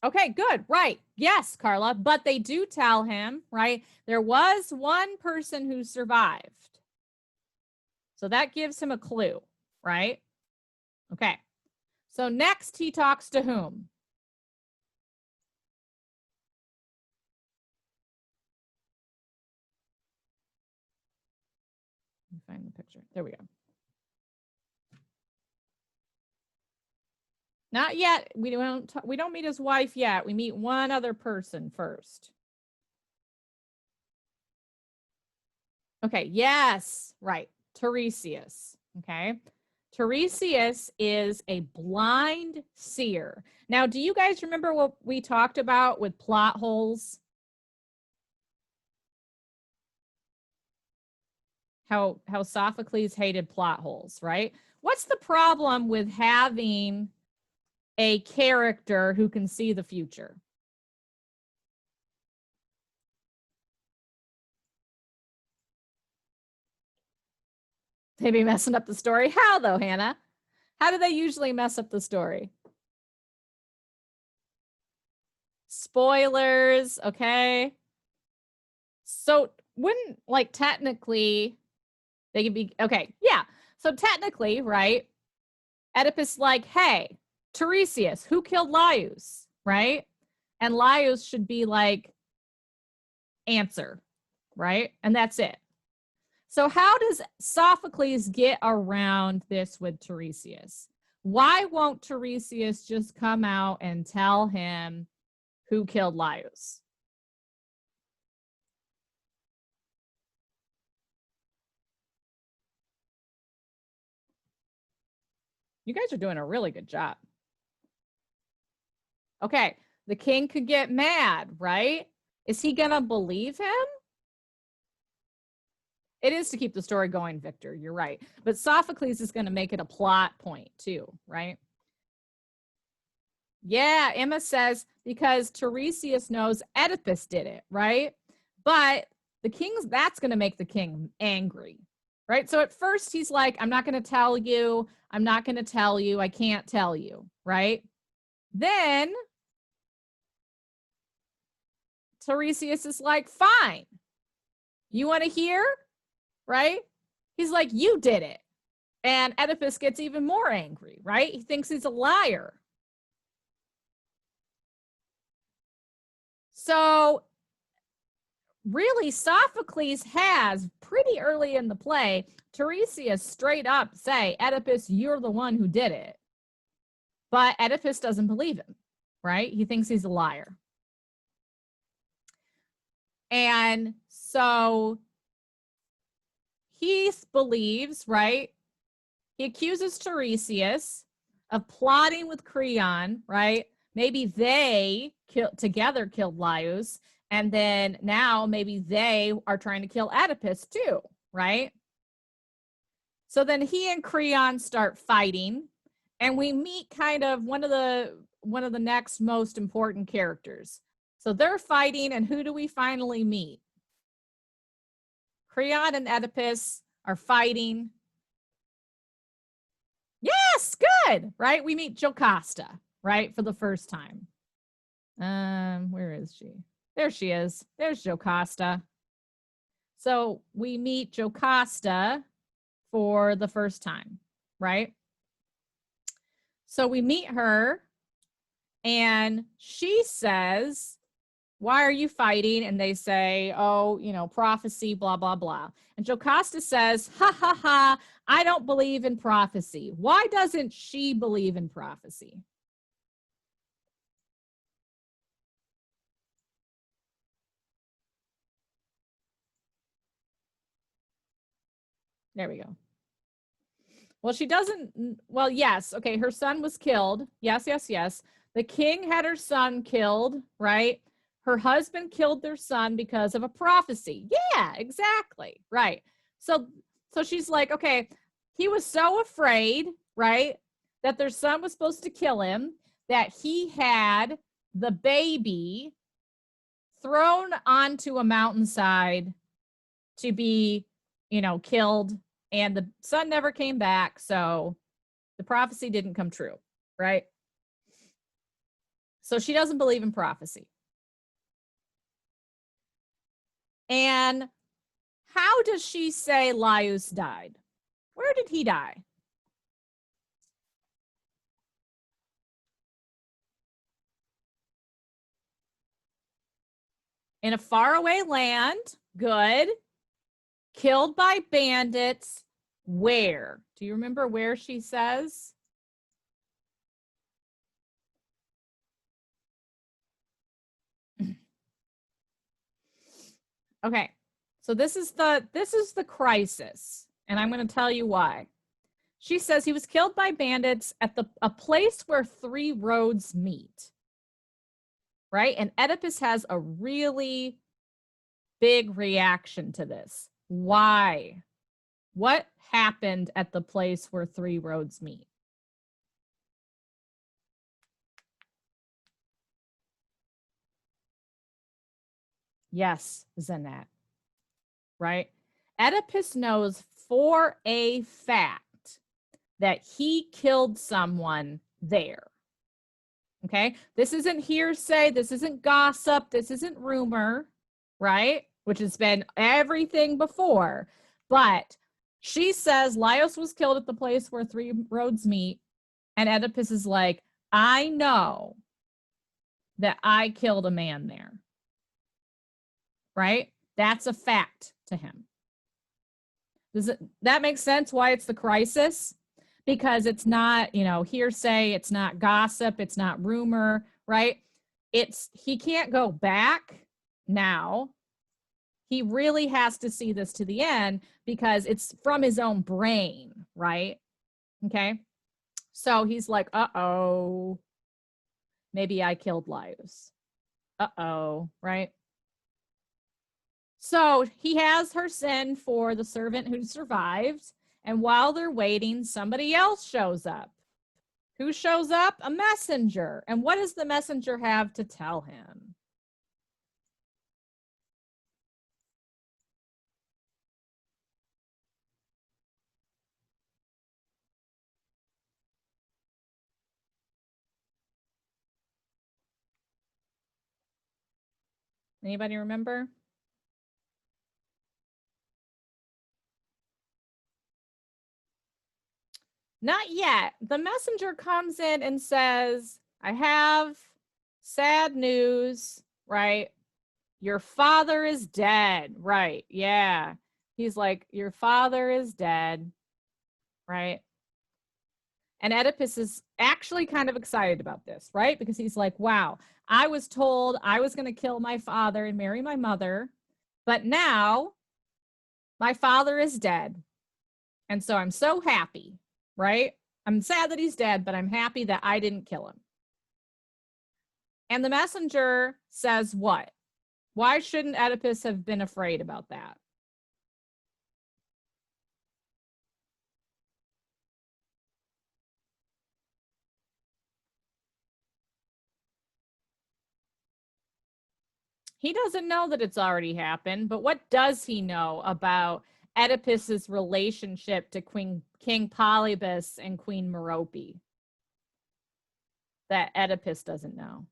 Speaker 1: Okay, good. Right. Yes, Carla. But they do tell him, right? There was one person who survived. So that gives him a clue, right? Okay. So next he talks to whom? Let me find the picture. There we go. Not yet. We don't meet his wife yet. We meet one other person first. Okay, yes, right. Tiresias. Okay. Tiresias is a blind seer. Now, do you guys remember what we talked about with plot holes? How Sophocles hated plot holes, right? What's the problem with having a character who can see the future? They be messing up the story. How though, Hannah? How do they usually mess up the story? Spoilers, okay? So wouldn't like technically they could be okay, yeah. So technically, right? Oedipus like, hey, Tiresias, who killed Laius, right? And Laius should be like, answer, right? And that's it. So how does Sophocles get around this with Tiresias? Why won't Tiresias just come out and tell him who killed Laius? You guys are doing a really good job. Okay, the king could get mad, right? Is he gonna believe him? It is to keep the story going, Victor. You're right. But Sophocles is going to make it a plot point too, right? Yeah, Emma says because Tiresias knows Oedipus did it, right? But that's going to make the king angry, right? So at first he's like, I'm not going to tell you. I'm not going to tell you. I can't tell you, right? Then Tiresias is like, fine. You want to hear? Right? He's like, you did it. And Oedipus gets even more angry, right? He thinks he's a liar. So really, Sophocles has pretty early in the play, Tiresias straight up say, Oedipus, you're the one who did it. But Oedipus doesn't believe him, right? He thinks he's a liar. And so he believes, right? He accuses Tiresias of plotting with Creon, right? Maybe they together killed Laius, and then now maybe they are trying to kill Oedipus too, right? So then he and Creon start fighting, and we meet kind of one of the next most important characters. So they're fighting, and who do we finally meet? Creon and Oedipus are fighting. Yes, good, right? We meet Jocasta, right, for the first time. Where is she? There she is. There's Jocasta. So we meet Jocasta for the first time, right? So we meet her and she says, why are you fighting? And they say, oh, you know, prophecy, blah, blah, blah. And Jocasta says, ha, ha, ha, I don't believe in prophecy. Why doesn't she believe in prophecy? There we go. Well, she doesn't, well, yes. Okay, her son was killed. Yes, yes, yes. The king had her son killed, right? Her husband killed their son because of a prophecy. Yeah, exactly. Right. So she's like, okay, he was so afraid, right, that their son was supposed to kill him, that he had the baby thrown onto a mountainside to be, you know, killed, and the son never came back, so the prophecy didn't come true, right? So she doesn't believe in prophecy. And how does she say Laius died? Where did he die? In a faraway land. Good. Killed by bandits. Where? Do you remember where she says? Okay. So this is the crisis, and I'm going to tell you why. She says he was killed by bandits at a place where three roads meet. Right? And Oedipus has a really big reaction to this. Why? What happened at the place where three roads meet? Yes, Zanette. Right? Oedipus knows for a fact that he killed someone there. Okay? This isn't hearsay. This isn't gossip. This isn't rumor, right? Which has been everything before. But she says Laius was killed at the place where three roads meet. And Oedipus is like, I know that I killed a man there. Right? That's a fact to him. Does that make sense why it's the crisis? Because it's not, you know, hearsay, it's not gossip, it's not rumor, right? He can't go back now. He really has to see this to the end because it's from his own brain, right? Okay. So he's like, uh-oh, maybe I killed Laius. Uh-oh, right? So he has her send for the servant who survived. And while they're waiting, somebody else shows up. Who shows up? A messenger. And what does the messenger have to tell him? Anybody remember? Not yet. The messenger comes in and says, I have sad news, right? Your father is dead, right? Yeah. He's like, your father is dead, right? And Oedipus is actually kind of excited about this, right? Because he's like, wow, I was told I was going to kill my father and marry my mother, but now my father is dead. And so I'm so happy, right? I'm sad that he's dead, but I'm happy that I didn't kill him. And the messenger says what? Why shouldn't Oedipus have been afraid about that? He doesn't know that it's already happened, but what does he know about Oedipus's relationship to King Polybus and Queen Merope? that Oedipus doesn't know?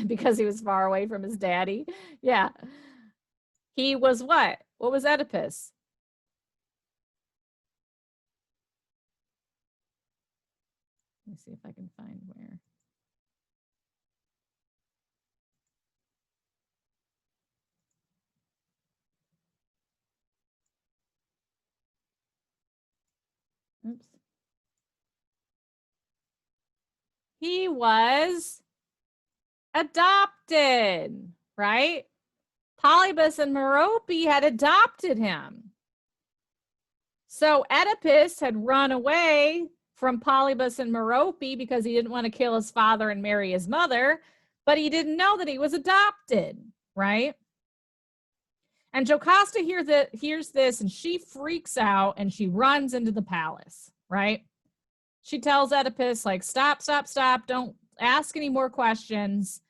Speaker 1: Because he was far away from his daddy. Yeah. He was what? What was Oedipus? Let me see if I can find where. Oops. He was adopted, right? Polybus and Merope had adopted him. So Oedipus had run away from Polybus and Merope because he didn't want to kill his father and marry his mother, but he didn't know that he was adopted, right? And Jocasta hears this and she freaks out and she runs into the palace, right? She tells Oedipus, like, stop, don't ask any more questions.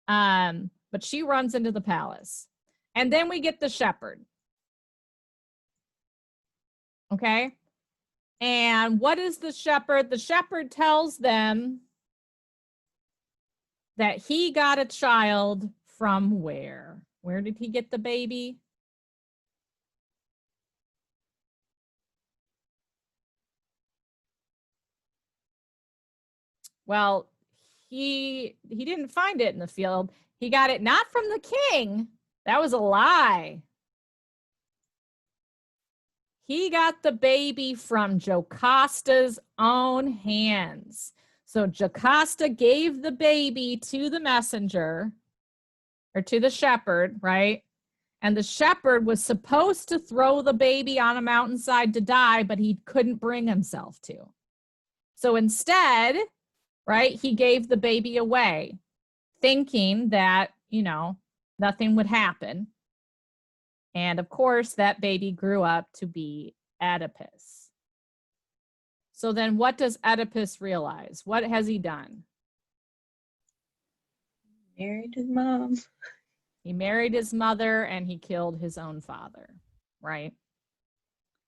Speaker 1: But she runs into the palace. And then we get the shepherd. Okay? And what is the shepherd? The shepherd tells them that he got a child from where? Where did he get the baby? Well, he didn't find it in the field. He got it not from the king. That was a lie. He got the baby from Jocasta's own hands. So Jocasta gave the baby to the messenger or to the shepherd, right? And the shepherd was supposed to throw the baby on a mountainside to die, but he couldn't bring himself to. So instead, right, he gave the baby away, thinking that, nothing would happen. And of course, that baby grew up to be Oedipus. So then what does Oedipus realize? What has he done?
Speaker 10: Married his mom.
Speaker 1: He married his mother and he killed his own father, right?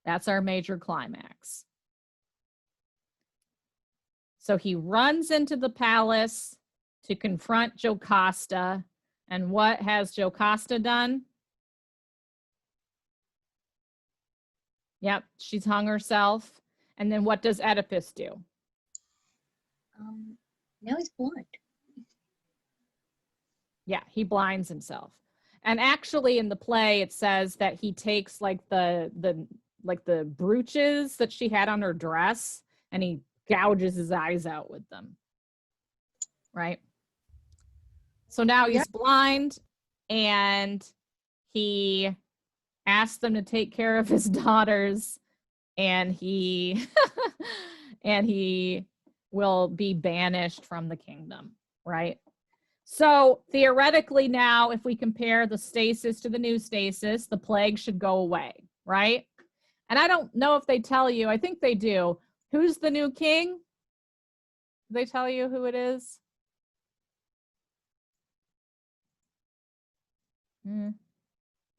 Speaker 1: That's our major climax. So he runs into the palace to confront Jocasta. And what has Jocasta done? Yep, she's hung herself. And then what does Oedipus do?
Speaker 10: Now he's blind.
Speaker 1: Yeah, he blinds himself. And actually in the play, it says that he takes like the brooches that she had on her dress and he gouges his eyes out with them. Right? So now he's blind and he asked them to take care of his daughters and he will be banished from the kingdom, right? So theoretically now, if we compare the stasis to the new stasis, the plague should go away, right? And I don't know if they tell you, I think they do. Who's the new king? Do they tell you who it is? I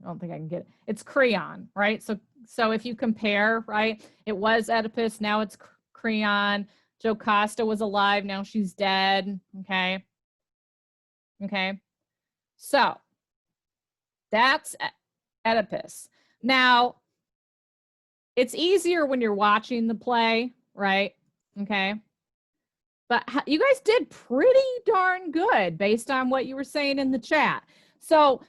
Speaker 1: don't think I can get it. It's Creon, right? So if you compare, right, it was Oedipus, now it's Creon. Jocasta was alive, now she's dead, okay? Okay, so that's Oedipus. Now, it's easier when you're watching the play, right? Okay, but you guys did pretty darn good based on what you were saying in the chat. So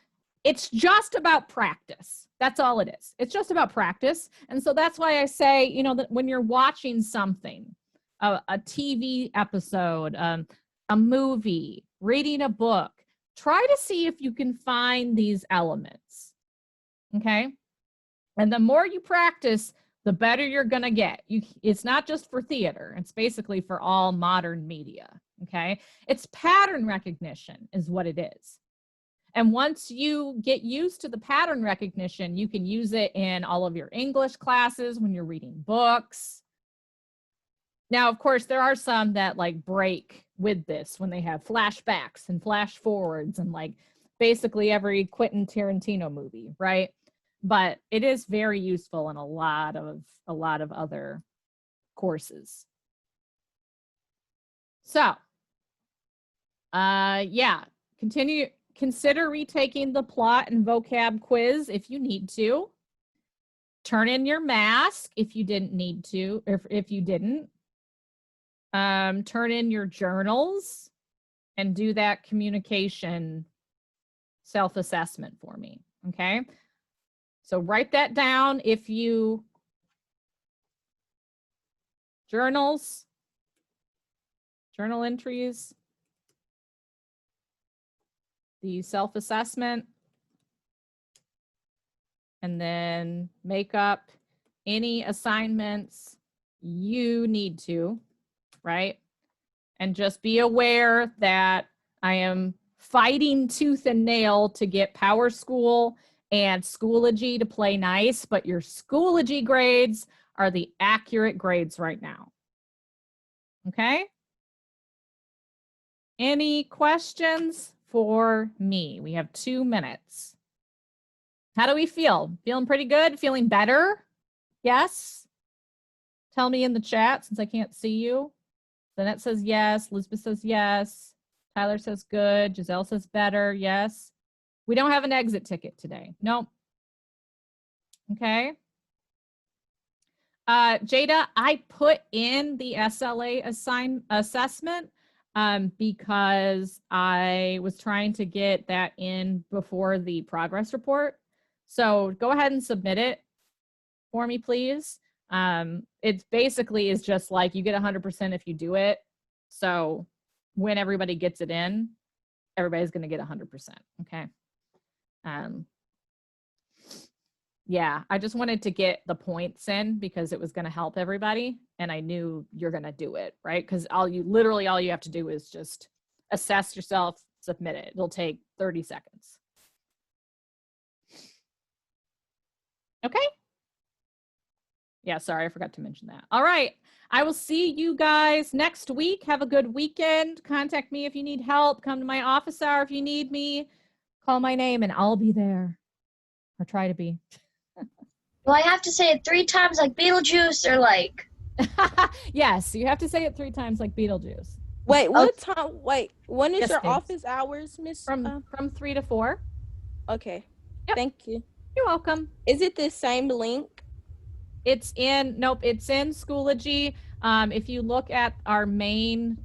Speaker 1: it's just about practice. That's all it is. It's just about practice. And so that's why I say, that when you're watching something, a TV episode, a movie, reading a book, try to see if you can find these elements, okay? And the more you practice, the better you're gonna get. It's not just for theater, it's basically for all modern media, okay? It's pattern recognition is what it is. And once you get used to the pattern recognition, you can use it in all of your English classes when you're reading books. Now, of course, there are some that like break with this when they have flashbacks and flash forwards and like basically every Quentin Tarantino movie, right? But it is very useful in a lot of other courses. So, yeah, consider retaking the plot and vocab quiz if you need to. Turn in your mask if you didn't need to, or if you didn't. Turn in your journals and do that communication self-assessment for me, okay? So write that down if you journals, journal entries, the self-assessment, and then make up any assignments you need to, right? And just be aware that I am fighting tooth and nail to get Power School and Schoology to play nice, but your Schoology grades are the accurate grades right now. Okay? Any questions for me? We have 2 minutes. How do we feel? Feeling pretty good? Feeling better? Yes? Tell me in the chat since I can't see you. Lynette says yes. Elizabeth says yes. Tyler says good. Giselle says better. Yes. We don't have an exit ticket today. Nope. Okay. Jada, I put in the SLA assessment because I was trying to get that in before the progress report. So go ahead and submit it for me, please. It's basically is just like you get 100% if you do it. So when everybody gets it in, everybody's going to get 100%. Okay. Yeah, I just wanted to get the points in because it was going to help everybody. And I knew you're going to do it, right? Because literally all you have to do is just assess yourself, submit it. It'll take 30 seconds. Okay. Yeah, sorry, I forgot to mention that. All right. I will see you guys next week. Have a good weekend. Contact me if you need help. Come to my office hour if you need me. Call my name and I'll be there. Or try to be.
Speaker 2: Do I have to say it 3 times like Beetlejuice or like?
Speaker 1: Yes, you have to say it 3 times like Beetlejuice.
Speaker 3: Wait, what time? Wait, when is
Speaker 1: Yes,
Speaker 3: your
Speaker 1: babes.
Speaker 3: office hours, Miss?
Speaker 1: From 3 to 4.
Speaker 3: Okay.
Speaker 1: Yep.
Speaker 3: Thank you.
Speaker 1: You're welcome.
Speaker 3: Is it the same link?
Speaker 1: It's in Schoology. If you look at our main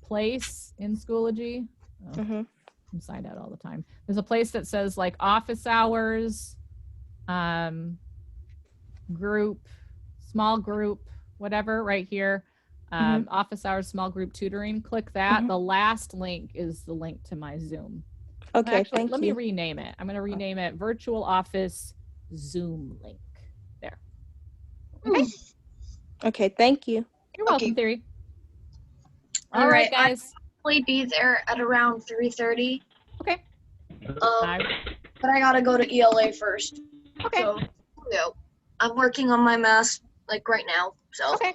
Speaker 1: place in Schoology, I'm signed out all the time. There's a place that says like office hours, group, small group, whatever, right here. Office hours, small group tutoring. Click that. The last link is the link to my Zoom.
Speaker 3: Okay,
Speaker 1: Actually,
Speaker 3: thank
Speaker 1: let
Speaker 3: you.
Speaker 1: me rename it. I'm going to rename it Virtual Office Zoom link. There. Okay.
Speaker 3: Okay, thank you.
Speaker 1: You're welcome, Theory.
Speaker 2: All
Speaker 1: All right,
Speaker 2: right,
Speaker 1: guys.
Speaker 2: I'll be there at around 3:30.
Speaker 1: Okay.
Speaker 2: But I gotta go to ELA first.
Speaker 1: Okay.
Speaker 2: So, yeah, I'm working on my mask like right now. So.
Speaker 1: Okay.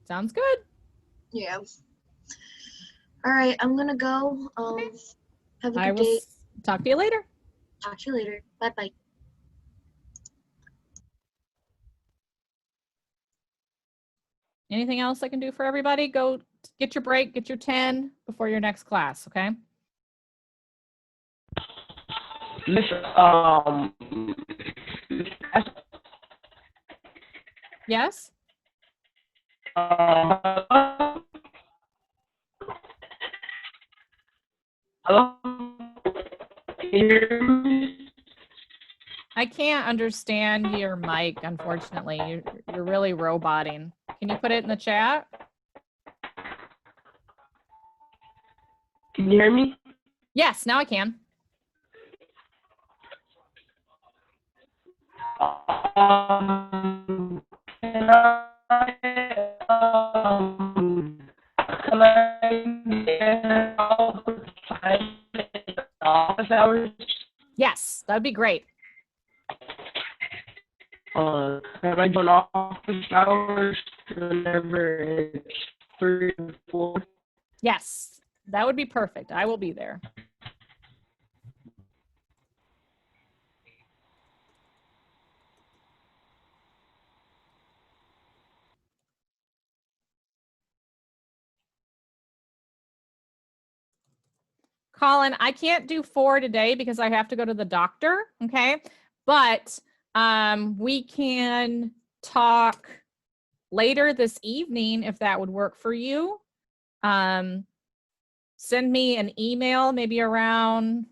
Speaker 1: Sounds good.
Speaker 2: Yeah. All right, I'm gonna go. Have a
Speaker 1: I
Speaker 2: good
Speaker 1: will
Speaker 2: day.
Speaker 1: talk to you later.
Speaker 2: Talk to you later. Bye bye.
Speaker 1: Anything else I can do for everybody? Go get your break, get your 10 before your next class, okay?
Speaker 5: Miss,
Speaker 1: Yes?
Speaker 5: hello? Can you hear me?
Speaker 1: I can't understand your mic, unfortunately. You're really roboting. Can you put it in the chat?
Speaker 5: Can you hear me?
Speaker 1: Yes, now I can.
Speaker 5: Can I office hours?
Speaker 1: Yes, that'd be great.
Speaker 5: Can I do an office hours whenever it's 3 to 4?
Speaker 1: Yes, that would be perfect. I will be there. Colin, I can't do 4 today because I have to go to the doctor. Okay. But we can talk later this evening if that would work for you. Send me an email maybe around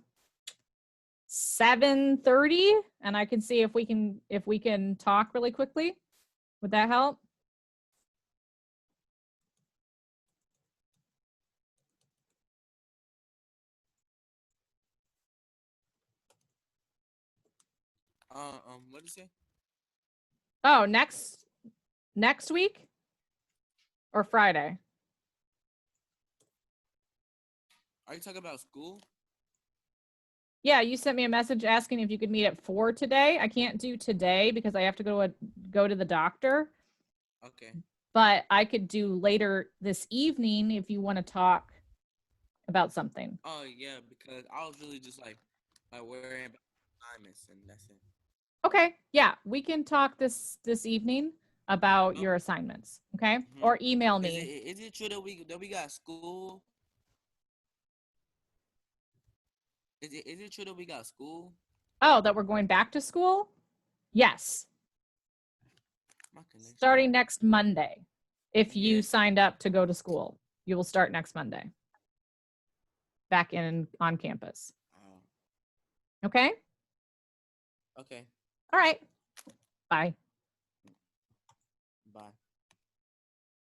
Speaker 1: 7:30 and I can see if we can talk really quickly. Would that help?
Speaker 11: What did you say?
Speaker 1: Oh, next week or Friday?
Speaker 11: Are you talking about school?
Speaker 1: Yeah, you sent me a message asking if you could meet at 4 today. I can't do today because I have to go to the doctor.
Speaker 11: Okay.
Speaker 1: But I could do later this evening if you want to talk about something.
Speaker 11: Oh yeah, because I was really just like worrying about assignments and that's it.
Speaker 1: Okay, yeah, we can talk this evening about your assignments, okay? Or email me.
Speaker 11: Is it true that we got school? Is it true that we got school?
Speaker 1: Oh, that we're going back to school? Yes.
Speaker 11: My connection.
Speaker 1: Starting next Monday. If you signed up to go to school, you will start next Monday. Back on campus. Okay?
Speaker 11: Okay.
Speaker 1: All right. Bye.
Speaker 11: Bye.